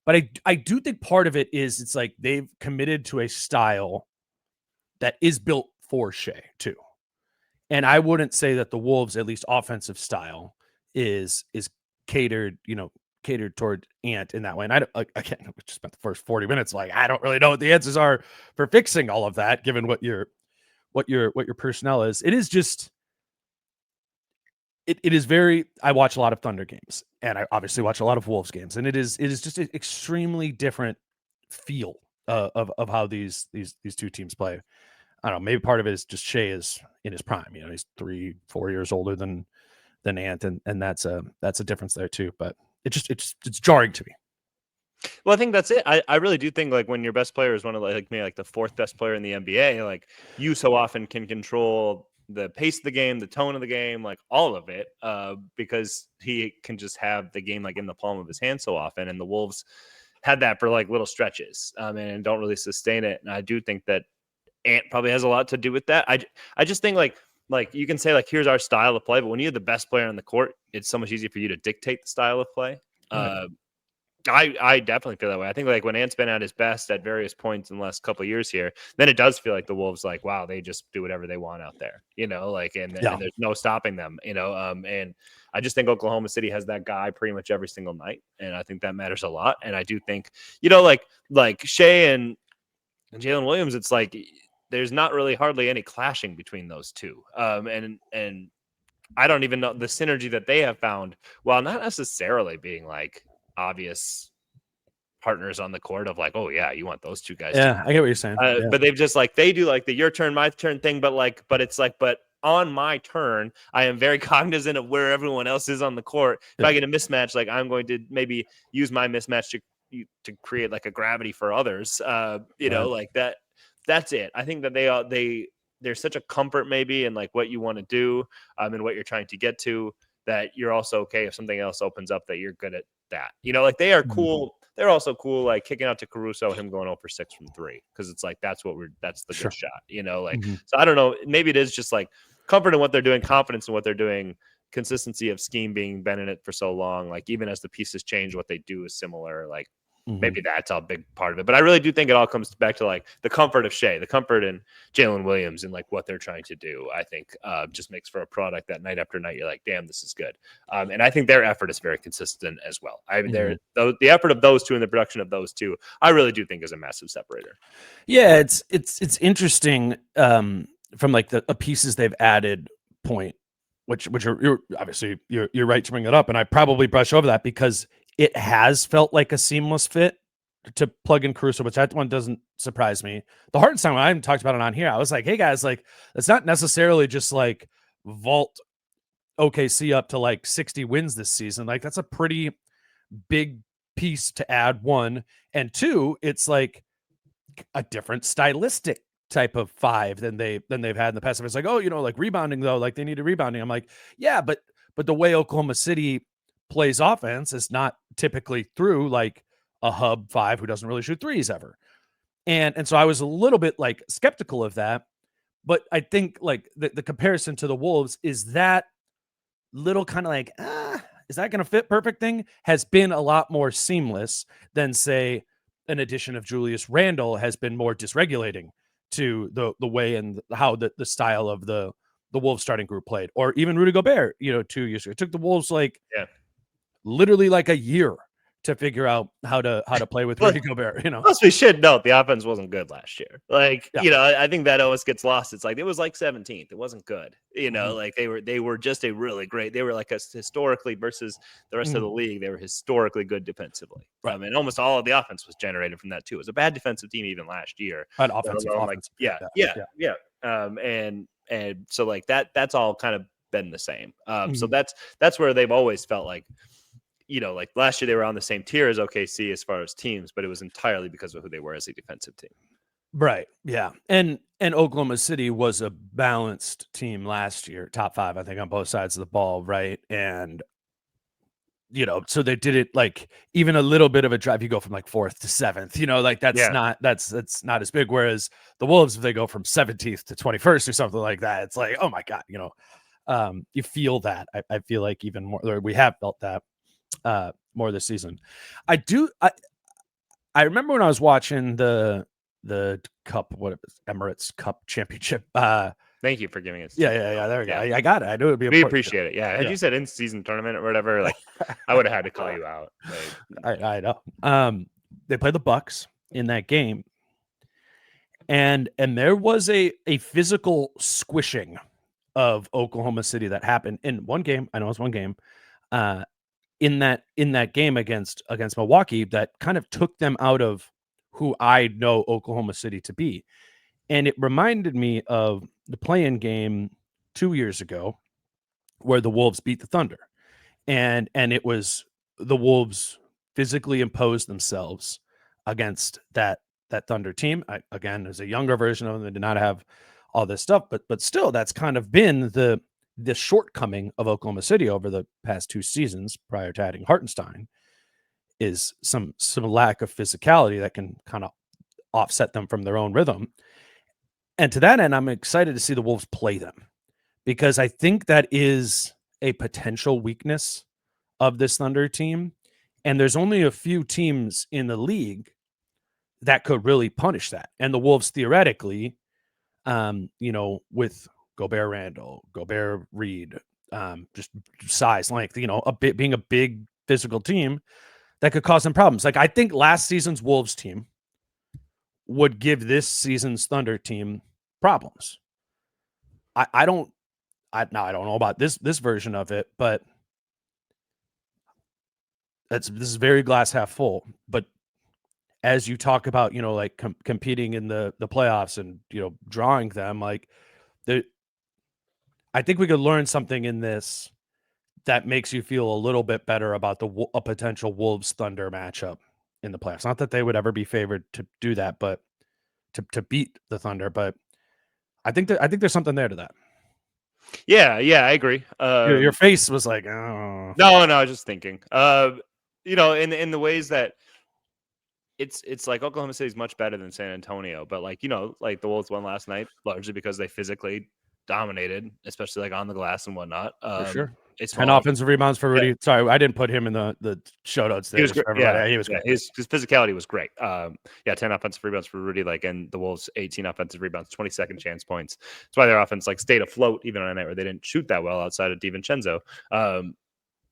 But I do think part of it is it's like they've committed to a style that is built for Shea too. And I wouldn't say that the Wolves, at least offensive style, is catered toward Ant in that way. And I just spent the first 40 minutes like I don't really know what the answers are for fixing all of that, given what your personnel is. It is just it is very. I watch a lot of Thunder games, and I obviously watch a lot of Wolves games, and it is just an extremely different feel of how these two teams play. I don't know. Maybe part of it is just Shea is in his prime. He's 3-4 years older than Ant, and that's a difference there too. But it's jarring to me. Well, I think that's it. I really do think like when your best player is one of like maybe like the 4th best player in the NBA, like you so often can control the pace of the game, the tone of the game, like all of it, because he can just have the game like in the palm of his hand so often. And the Wolves had that for like little stretches, and don't really sustain it. And I do think that Ant probably has a lot to do with that. I just think like you can say like here's our style of play, but when you're the best player on the court, it's so much easier for you to dictate the style of play. I definitely feel that way. I think like when Ant's been at his best at various points in the last couple of years here, then it does feel like the Wolves like, wow, they just do whatever they want out there, and there's no stopping them, and I just think Oklahoma City has that guy pretty much every single night. And I think that matters a lot. And I do think, like Shea and Jalen Williams, it's like, there's not really hardly any clashing between those two. And I don't even know the synergy that they have found, while not necessarily being like obvious partners on the court of like, oh yeah, you want those two guys. Yeah, I get what you're saying. But they've just like, they do like the your turn, my turn thing. But it's like, but on my turn, I am very cognizant of where everyone else is on the court. If I get a mismatch, like I'm going to maybe use my mismatch to create like a gravity for others. Like that. That's it. I think that there's such a comfort maybe in like what you want to do and what you're trying to get to, that you're also okay if something else opens up, that you're good at that. Like they are cool. They're also cool, like kicking out to Caruso, him going 0 for 6 from 3, because it's like that's the good shot. So I don't know. Maybe it is just like comfort in what they're doing, confidence in what they're doing, consistency of scheme being been in it for so long. Like even as the pieces change, what they do is similar. Like maybe that's a big part of it. But I really do think it all comes back to like the comfort of Shea, the comfort in Jalen Williams, and like what they're trying to do. I think just makes for a product that night after night, you're like, damn, this is good. And I think their effort is very consistent as well. I mean, the effort of those two and the production of those two, I really do think is a massive separator. Yeah, it's interesting from like the pieces they've added point, which are obviously you're right to bring it up, and I probably brush over that because it has felt like a seamless fit to plug in Caruso, which that one doesn't surprise me. The Hartenstein, when I haven't talked about it on here, I was like, hey guys, like it's not necessarily just like vault OKC up to like 60 wins this season. Like that's a pretty big piece to add, 1, and 2, it's like a different stylistic type of 5 than they've had in the past. If it's like, oh, like rebounding though, like they needed rebounding. I'm like, yeah, but the way Oklahoma City plays offense is not typically through like a hub 5 who doesn't really shoot threes ever. And so I was a little bit like skeptical of that. But I think like the comparison to the Wolves is that little kind of like, is that going to fit perfect thing has been a lot more seamless than say an addition of Julius Randle has been more dysregulating to the way and how the style of the Wolves starting group played, or even Rudy Gobert, 2 years ago. It took the Wolves like literally like a year to figure out how to play with Rudy Gobert, Plus, we should note the offense wasn't good last year. Like, I think that always gets lost. It's like it was like 17th. It wasn't good. Like they were just a really great. They were like historically versus the rest of the league. They were historically good defensively. Right. I mean, almost all of the offense was generated from that too. It was a bad defensive team even last year. An offensive. And so like that's all kind of been the same. So that's where they've always felt like. Like last year they were on the same tier as OKC as far as teams, but it was entirely because of who they were as a defensive team. Right. Yeah. And Oklahoma City was a balanced team last year, top 5, I think, on both sides of the ball. Right. And, so they did it like even a little bit of a drive. You go from like 4th to 7th, like that's not as big. Whereas the Wolves, if they go from 17th to 21st or something like that, it's like, oh my God, you feel that. I feel like even more, or we have felt that. More this season. I remember when I was watching the Cup, Emirates Cup Championship. Thank you for giving us. Yeah. There we go. I got it. I knew it'd be. We appreciate it. Yeah. Had you said in-season tournament or whatever, like I would have had to call you out. Like, I know. They played the Bucks in that game, and there was a physical squishing of Oklahoma City that happened in one game. I know it's one game. In that game against Milwaukee that kind of took them out of who I know Oklahoma City to be. And it reminded me of the play-in game 2 years ago where the Wolves beat the Thunder. And it was the Wolves physically imposed themselves against that Thunder team. Again, as a younger version of them, they did not have all this stuff, but still that's kind of been the shortcoming of Oklahoma City over the past 2 seasons prior to adding Hartenstein is some lack of physicality that can kind of offset them from their own rhythm. And to that end, I'm excited to see the Wolves play them because I think that is a potential weakness of this Thunder team. And there's only a few teams in the league that could really punish that. And the Wolves theoretically, with Gobert Randall, Gobert Reed, just size, length, being a big physical team that could cause them problems. Like I think last season's Wolves team would give this season's Thunder team problems. I don't know about this version of it, but this is very glass half full. But as you talk about, like competing in the playoffs and drawing them, like I think we could learn something in this that makes you feel a little bit better about a potential Wolves Thunder matchup in the playoffs. Not that they would ever be favored to do that, but to beat the Thunder. But I think there's something there to that. Yeah, I agree. Your face was like, oh. No, I was just thinking. In the ways that it's like Oklahoma City is much better than San Antonio, but like like the Wolves won last night largely because they physically dominated, especially like on the glass and whatnot. For sure. It's 10 offensive rebounds for Rudy. Yeah. Sorry, I didn't put him in the show notes. There. He was great. He was great. His physicality was great. 10 offensive rebounds for Rudy. Like, and the Wolves 18 offensive rebounds, 22nd chance points. That's why their offense like stayed afloat even on a night where they didn't shoot that well outside of DiVincenzo.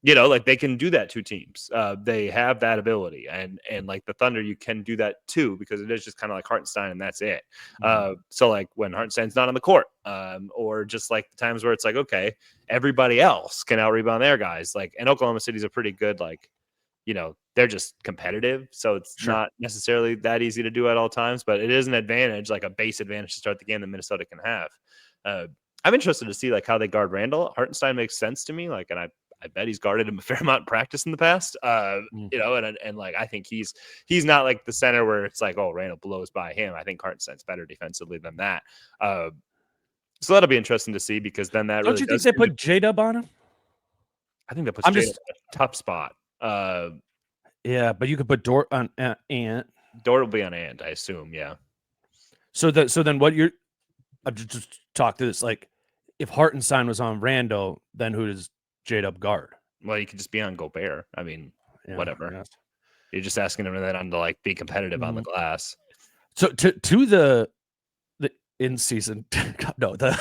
Like they can do that to teams. They have that ability, and like the Thunder, you can do that too because it is just kind of like Hartenstein, and that's it. So like when Hartenstein's not on the court, or just like the times where it's like, okay, everybody else can out rebound their guys. Like, and Oklahoma City's a pretty good, like, they're just competitive, so it's not necessarily that easy to do at all times, but it is an advantage, like a base advantage to start the game that Minnesota can have. I'm interested to see like how they guard Randall. Hartenstein makes sense to me, like, and I bet he's guarded him a fair amount in practice in the past. You know, and like I think he's not like the center where it's like, oh, Randall blows by him. I think Hartenstein's better defensively than that. So that'll be interesting to see because then that Don't really you think they put J-Dub on him? I think that puts Jada in a tough spot. Yeah, but you could put Dort on Ant. Dort will be on Ant, I assume. Yeah. So then what you're I've just talked to this, like if Hartenstein was on Randall, then who does J-Dub guard? Well, you could just be on Gobert. I mean, whatever. Yes. You're just asking him then to like be competitive on the glass. So to the in season the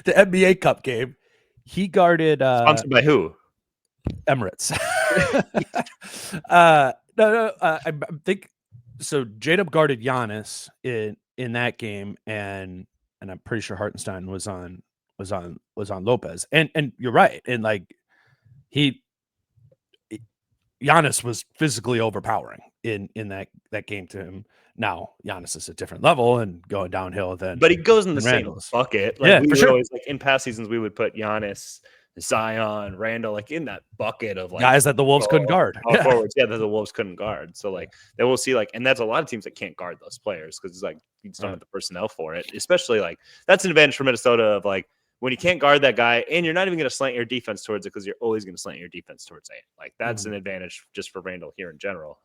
NBA Cup game, he guarded Sponsored by who? Emirates. I think so. J-Dub guarded Giannis in that game, and I'm pretty sure Hartenstein was on Lopez. And you're right, and like Giannis was physically overpowering in that game to him. Now Giannis is a different level and going downhill than, but he goes in the same bucket. Like we would always, like in past seasons, we would put Giannis, Zion, Randall, like in that bucket of like guys that the Wolves couldn't guard. Forwards, that the Wolves couldn't guard. So like then we'll see like, and that's a lot of teams that can't guard those players because it's like you just don't have the personnel for it. Especially like that's an advantage for Minnesota of like when you can't guard that guy and you're not even going to slant your defense towards it because you're always going to slant your defense towards it. Like that's an advantage just for Randall here in general.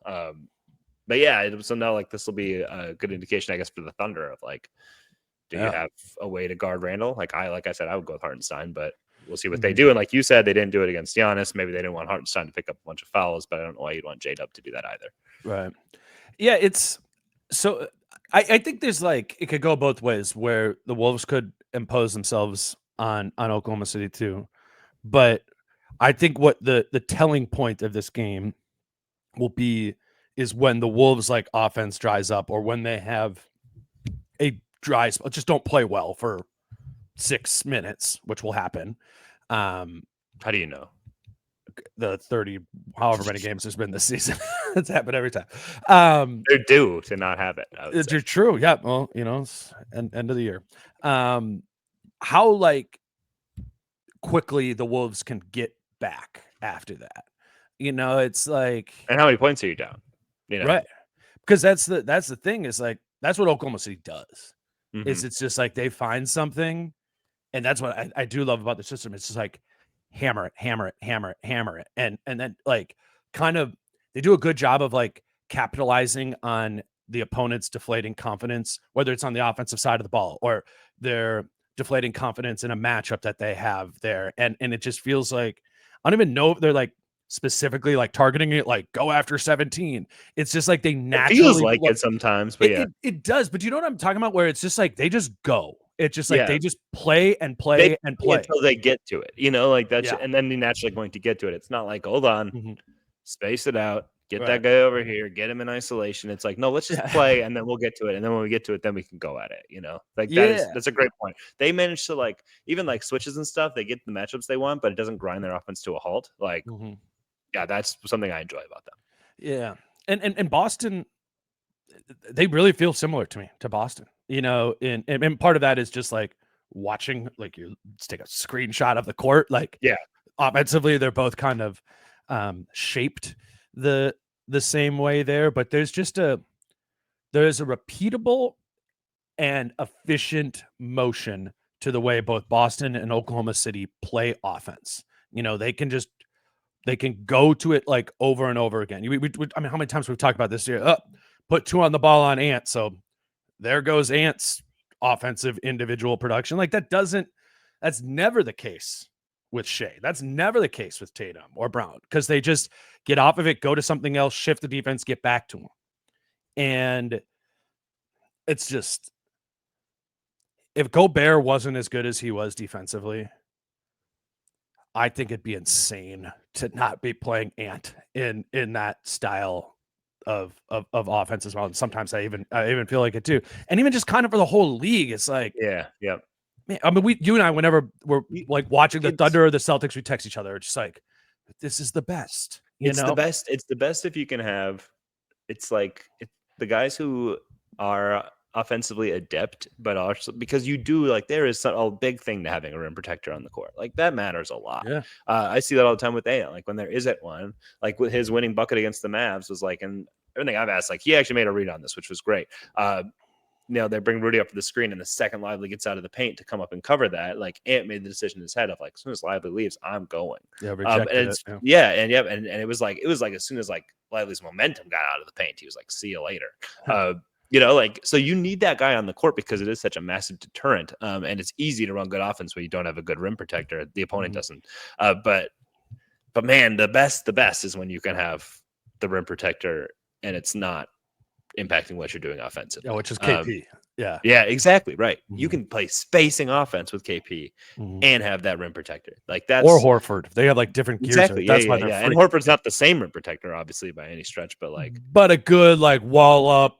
But yeah, so now like this will be a good indication, I guess, for the Thunder of like, do you have a way to guard Randall? Like I said, I would go with Hartenstein, but we'll see what they do. And like you said, they didn't do it against Giannis. Maybe they didn't want Hartenstein to pick up a bunch of fouls, but I don't know why you'd want J-Dub to do that either. Right. Yeah, it's so I think there's like it could go both ways where the Wolves could impose themselves on Oklahoma City too. But I think what the telling point of this game will be is when the Wolves like offense dries up or when they have a dry spell, just don't play well for 6 minutes, which will happen. How do you know? The 30, however many games there's been this season. It's happened every time. They're due to not have it. It's true. Yeah. Well, you know, it's end of the year. How like quickly the Wolves can get back after that. You know, it's like, and how many points are you down? You know? Right. Because that's the thing is like that's what Oklahoma City does. Is it's just like they find something, and that's what I do love about the system. It's just like hammer it, and then like kind of they do a good job of like capitalizing on the opponent's deflating confidence, whether it's on the offensive side of the ball or their deflating confidence in a matchup that they have there, and it just feels like I don't even know if they're like specifically like targeting it, like go after 17. It's just like they naturally it feels like it sometimes, but it does. But you know what I'm talking about? Where it's just like they just go. It's just like they just play and play and play until they get to it. You know, like that's and then they're naturally going to get to it. It's not like hold on, space it out, get that guy over here, get him in isolation. It's like no, let's just play and then we'll get to it. And then when we get to it, then we can go at it. You know, like that's a great point. They manage to like even like switches and stuff. They get the matchups they want, but it doesn't grind their offense to a halt. Like. Yeah, that's something I enjoy about them. Yeah. And Boston, they really feel similar to me, to Boston. You know, and part of that is just like watching, like you take a screenshot of the court. Like, offensively, they're both kind of shaped the same way there, but there's a repeatable and efficient motion to the way both Boston and Oklahoma City play offense. You know, they can go to it like over and over again. I mean, how many times we've talked about this year? Put 2 on the ball on Ant. So there goes Ant's offensive individual production. Like that's never the case with Shea. That's never the case with Tatum or Brown because they just get off of it, go to something else, shift the defense, get back to them. And it's just, if Gobert wasn't as good as he was defensively, I think it'd be insane to not be playing Ant in that style of offense as well. And sometimes I even feel like it too. And even just kind of for the whole league, it's like, man, I mean, you and I, whenever we're like watching the Thunder or the Celtics, we text each other. It's just like, this is the best. It's the best. It's the best if you can have. It's like the guys who are offensively adept, but also because you do like there is a big thing to having a rim protector on the court. Like that matters a lot. Yeah. I see that all the time with Ant. Like when there isn't one, like with his winning bucket against the Mavs was like, and everything I've asked, like he actually made a read on this, which was great. They bring Rudy up to the screen, and the second Lively gets out of the paint to come up and cover that. Like Ant made the decision in his head of like, as soon as Lively leaves, I'm going. Yeah, And it was like as soon as like Lively's momentum got out of the paint, he was like, see you later. So you need that guy on the court because it is such a massive deterrent. And it's easy to run good offense when you don't have a good rim protector. The opponent doesn't. But man, the best is when you can have the rim protector and it's not impacting what you're doing offensively. Yeah, which is KP. Yeah, exactly. Right. You can play spacing offense with KP and have that rim protector. Like that's or Horford. They have like different gears. Exactly. That's why And Horford's not the same rim protector, obviously, by any stretch, but a good like wall up,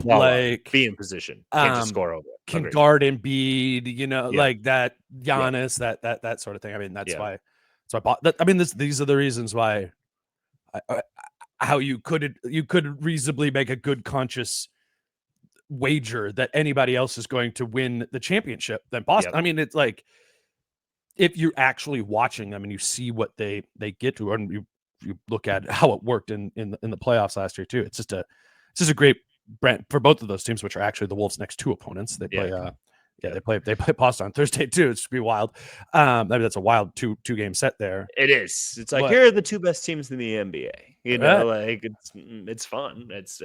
be in position. Can't just score over. Can guard Embiid, like that Giannis, that sort of thing. I mean, that's why. So I bought that. I mean, these are the reasons why how you could reasonably make a good conscious wager that anybody else is going to win the championship than Boston. I mean, it's like if you're actually watching them and you see what they get to, and you look at how it worked in the playoffs last year too. It's just a great brand for both of those teams, which are actually the Wolves' next two opponents. They play they play Boston on Thursday too. It should be wild. I mean, that's a wild two game set there. It is. It's like here are the two best teams in the NBA. Like it's fun. It's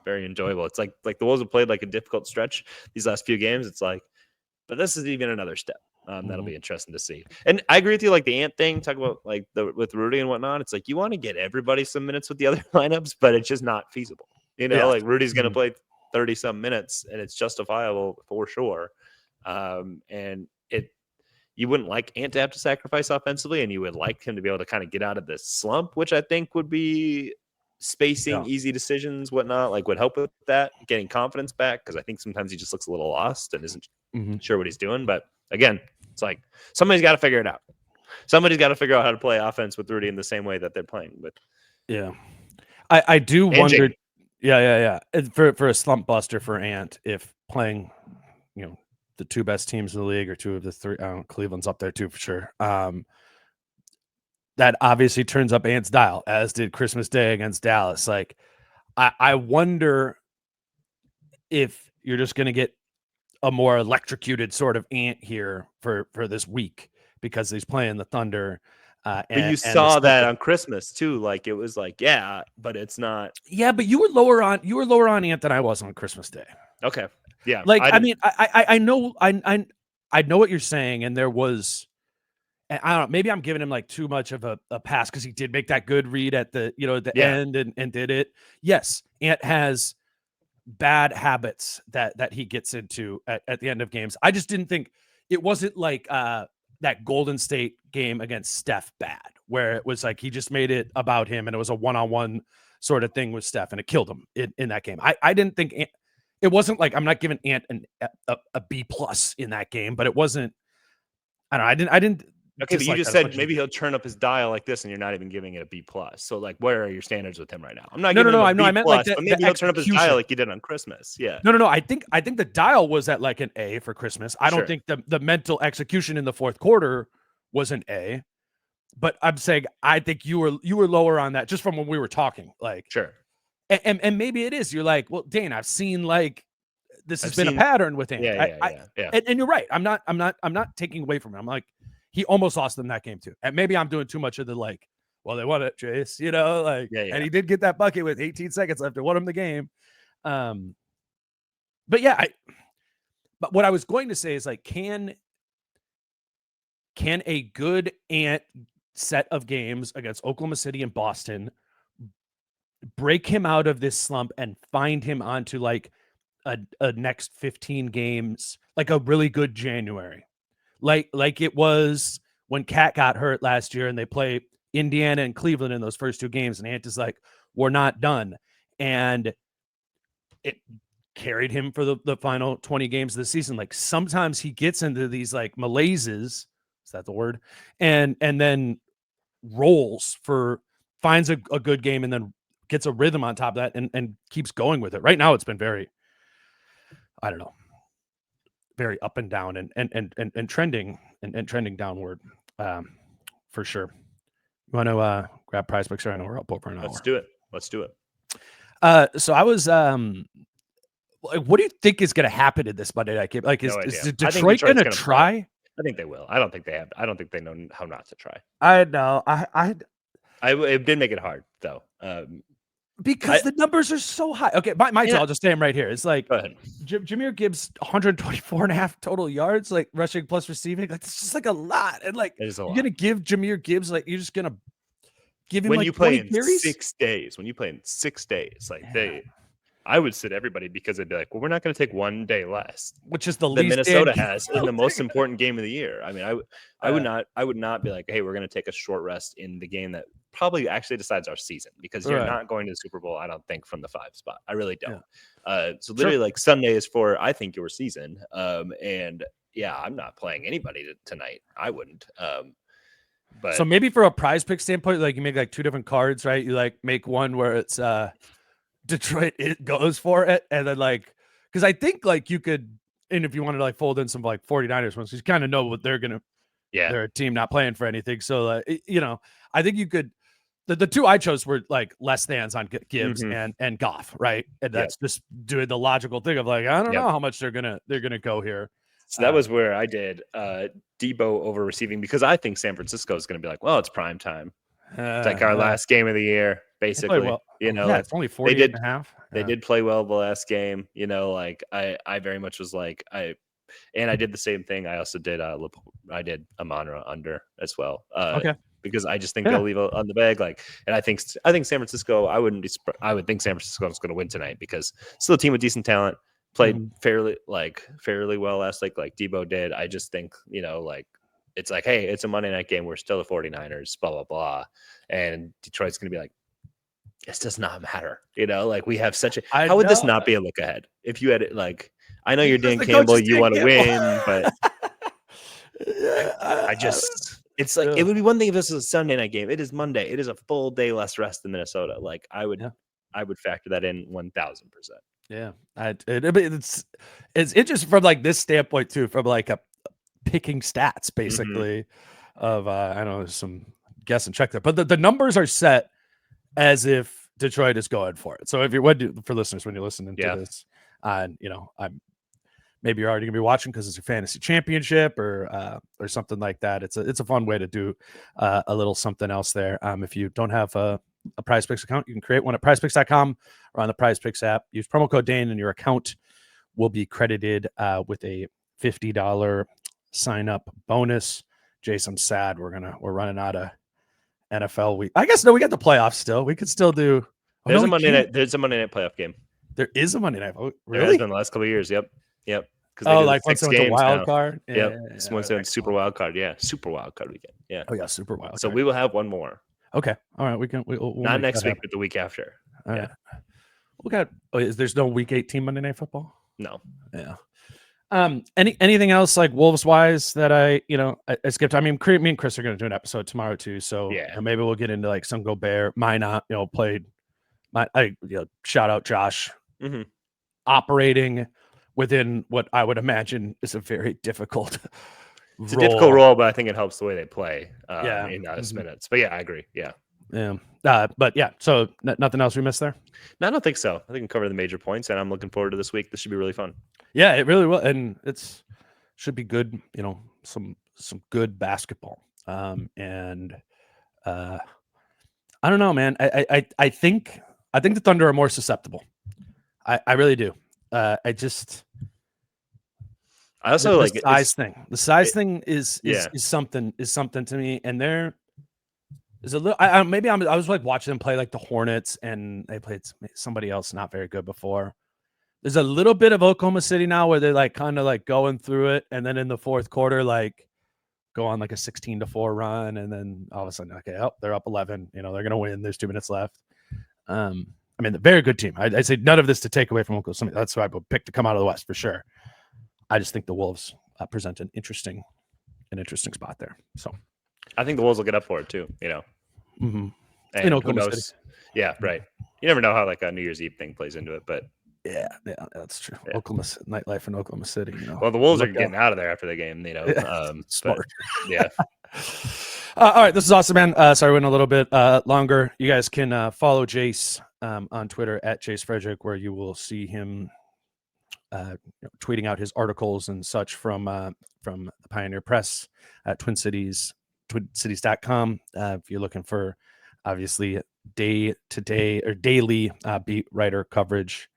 very enjoyable. It's like the Wolves have played like a difficult stretch these last few games. It's like, but this is even another step. That'll be interesting to see. And I agree with you. Like the Ant thing, talk about like with Rudy and whatnot. It's like you want to get everybody some minutes with the other lineups, but it's just not feasible. Like Rudy's going to play 30 some minutes, and it's justifiable for sure. And you wouldn't like Ant to have to sacrifice offensively, and you would like him to be able to kind of get out of this slump, which I think would be spacing, easy decisions, whatnot, like would help with that, getting confidence back. Cause I think sometimes he just looks a little lost and isn't sure what he's doing. But again, it's like somebody's got to figure it out. Somebody's got to figure out how to play offense with Rudy in the same way that they're playing with. Yeah. I do wonder. Jake. Yeah. For a slump buster for Ant, if playing, the two best teams in the league or two of the three, Cleveland's up there too for sure. That obviously turns up Ant's dial, as did Christmas Day against Dallas. Like, I wonder if you're just going to get a more electrocuted sort of Ant here for this week because he's playing the Thunder. But you saw that on Christmas too. Like it was like, but it's not. Yeah, but you were lower on Ant than I was on Christmas Day. Okay. Yeah. Like, I mean, I know what you're saying. And there was, and I don't know, maybe I'm giving him like too much of a pass because he did make that good read at the, end and did it. Yes. Ant has bad habits that he gets into at the end of games. I just didn't think it wasn't like that Golden State game against Steph bad, where it was like he just made it about him and it was a one-on-one sort of thing with Steph and it killed him in that game. I didn't think it wasn't like I'm not giving Ant a B+ in that game, but it wasn't. I didn't. Okay, but you just said maybe he'll turn up his dial like this, and you're not even giving it a B+. So, like, where are your standards with him right now? I'm not giving him a B+, I meant like but maybe he'll turn up his dial like he did on Christmas. Yeah. No. I think the dial was at like an A for Christmas. I don't think the mental execution in the fourth quarter was an A. But I'm saying I think you were lower on that just from when we were talking. Like, sure. And maybe it is. You're like, well, Dane, I've seen like this has been a pattern with him. Yeah. And you're right. I'm not taking away from him. I'm like, he almost lost them that game too. And maybe I'm doing too much of the like, well, they won it, Jace, and he did get that bucket with 18 seconds left and won him the game. But what I was going to say is like, can a good Ant set of games against Oklahoma City and Boston break him out of this slump and find him onto like a next 15 games, like a really good January? Like it was when Cat got hurt last year and they play Indiana and Cleveland in those first two games. And Ant is like, we're not done. And it carried him for the final 20 games of the season. Like sometimes he gets into these like malaises. Is that the word? And then finds a good game and then gets a rhythm on top of that and keeps going with it. Right now it's been very, I don't know. very up and down and trending and trending downward, for sure. You want to grab prize picks? I know we're up over an hour. Let's do it. So I was like, what do you think is going to happen in this Monday night game? Like, is Detroit going to try? I think they will. I don't think they know how not to try. I know. It did make it hard though. Because the numbers are so high. Okay, I'll just say them right here. It's like, go ahead. Jahmyr Gibbs 124.5 total yards, like rushing plus receiving. Like, it's just like a lot. And like, you're going to give Jahmyr Gibbs, like, you're just going to give him when like you play 20 in carries? 6 days. When you play in 6 days, like I would sit everybody because they'd be like, well, we're not going to take 1 day less, which is the that least Minnesota has in the most important game of the year. I mean, I would not be like, hey, we're going to take a short rest in the game that probably actually decides our season, because you're not going to the Super Bowl, I don't think, from the 5 spot. I really don't. So literally, like, Sunday is for, I think, your season. And yeah, I'm not playing anybody tonight. I wouldn't. But so maybe for a prize pick standpoint, like, you make like 2 different cards, right? You like make one where it's Detroit, it goes for it, and then like, because I think like you could, and if you wanted to like fold in some like 49ers ones, you kind of know what they're gonna, they're a team not playing for anything. So you know, I think you could. The 2 I chose were like less thans on Gibbs and Goff, right? And that's just doing the logical thing of like, I don't know how much they're gonna go here. So that was where I did Debo over receiving, because I think San Francisco is going to be like, well, it's prime time. It's like our last game of the year, basically. Well. You know, it's only 48 and a half. They did play well the last game. You know, like I very much was like, I did the same thing. I also did I did Amon-Ra under as well. Because I just think they'll leave on the bag. Like, and I think San Francisco, I would think San Francisco is going to win tonight, because still a team with decent talent, played fairly well last week, like Debo did. I just think, you know, like, it's like, hey, it's a Monday night game. We're still the 49ers, blah, blah, blah. And Detroit's going to be like, this does not matter. You know, like, we have such a, how would this not be a look ahead? If you had it, like, I know you're Dan Campbell, you want to win, but I just, it's like, it would be one thing if this was a Sunday night game. It is Monday. It is a full day less rest in Minnesota. Like, I would factor that in 1,000%. Yeah. It's interesting from like this standpoint too, from like a picking stats basically of I know there's some guess and check there, but the numbers are set as if Detroit is going for it. So if you're for listeners, when you're listening to this, you know, maybe you're already gonna be watching because it's your fantasy championship or something like that. It's a fun way to do a little something else there. If you don't have a Prize Picks account, you can create one at prizepicks.com or on the Prize Picks app. Use promo code Dane and your account will be credited with a $50 sign up bonus. Jace, I'm sad we're running out of NFL week. I guess no, we got the playoffs still. We could still do. There's a Monday night playoff game. There is a Monday night. Oh, really? There has been the last couple of years. Yep. Like once it's a wild card. Once it's super wild card. Yeah, super wild card weekend. Yeah. Oh yeah, super wild. So we will have one more. Okay. All right. We'll not next week, but the week after. All right. We got. There's no week 18 Monday Night Football. No. Yeah. Anything else like Wolves wise that I skipped? I mean, me and Chris are going to do an episode tomorrow too. So maybe we'll get into like some Gobert. Minot, played. Shout out Josh. Operating within what I would imagine is a very difficult. It's a difficult role, but I think it helps the way they play in those minutes. But yeah, I agree. Yeah. But yeah, so nothing else we missed there? No, I don't think so. I think we can cover the major points, and I'm looking forward to this week. This should be really fun. Yeah, it really will. And should be good, some good basketball. And I don't know, man. I think the Thunder are more susceptible. I really do. I also like the size thing. The size thing is something to me, and there is a little. I was like watching them play like the Hornets, and they played somebody else not very good before. There's a little bit of Oklahoma City now where they're like kind of like going through it, and then in the fourth quarter, like go on like a 16-4 run, and then all of a sudden, okay, they're up 11. They're gonna win. There's 2 minutes left. I mean, a very good team. I say none of this to take away from Oklahoma City. That's who I would pick to come out of the West for sure. I just think the Wolves present an interesting spot there. So I think the Wolves will get up for it too. And Oklahoma City. Yeah, right. You never know how like a New Year's Eve thing plays into it, but Yeah, that's true. Yeah. Nightlife in Oklahoma City. Well, the Wolves are Look getting out of there after the game. Smart. Yeah. All right, this is awesome, man. Sorry, we went a little bit longer. You guys can follow Jace on Twitter at Jace Frederick, where you will see him tweeting out his articles and such from the Pioneer Press at twincities.com. If you're looking for obviously day-to-day or daily beat writer coverage,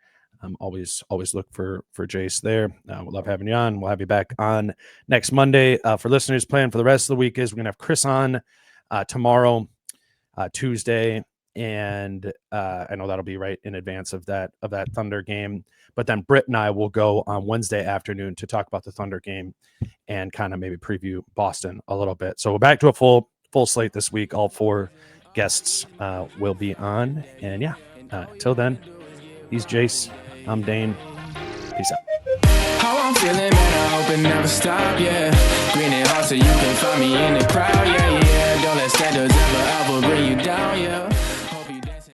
always look for Jace there. We'll love having you on. We'll have you back on next Monday. For listeners, plan for the rest of the week is we're gonna have Chris on tomorrow, Tuesday, and I know that'll be right in advance of that Thunder game. But then Britt and I will go on Wednesday afternoon to talk about the Thunder game and kind of maybe preview Boston a little bit. So we're back to a full slate this week. All 4 guests will be on. And yeah, until then, he's Jace. I'm Dane. Peace out. How I'm feeling, man, I hope it never stop, yeah. Green and hot so you can find me in the crowd, yeah. Don't let standards ever bring you down, yeah.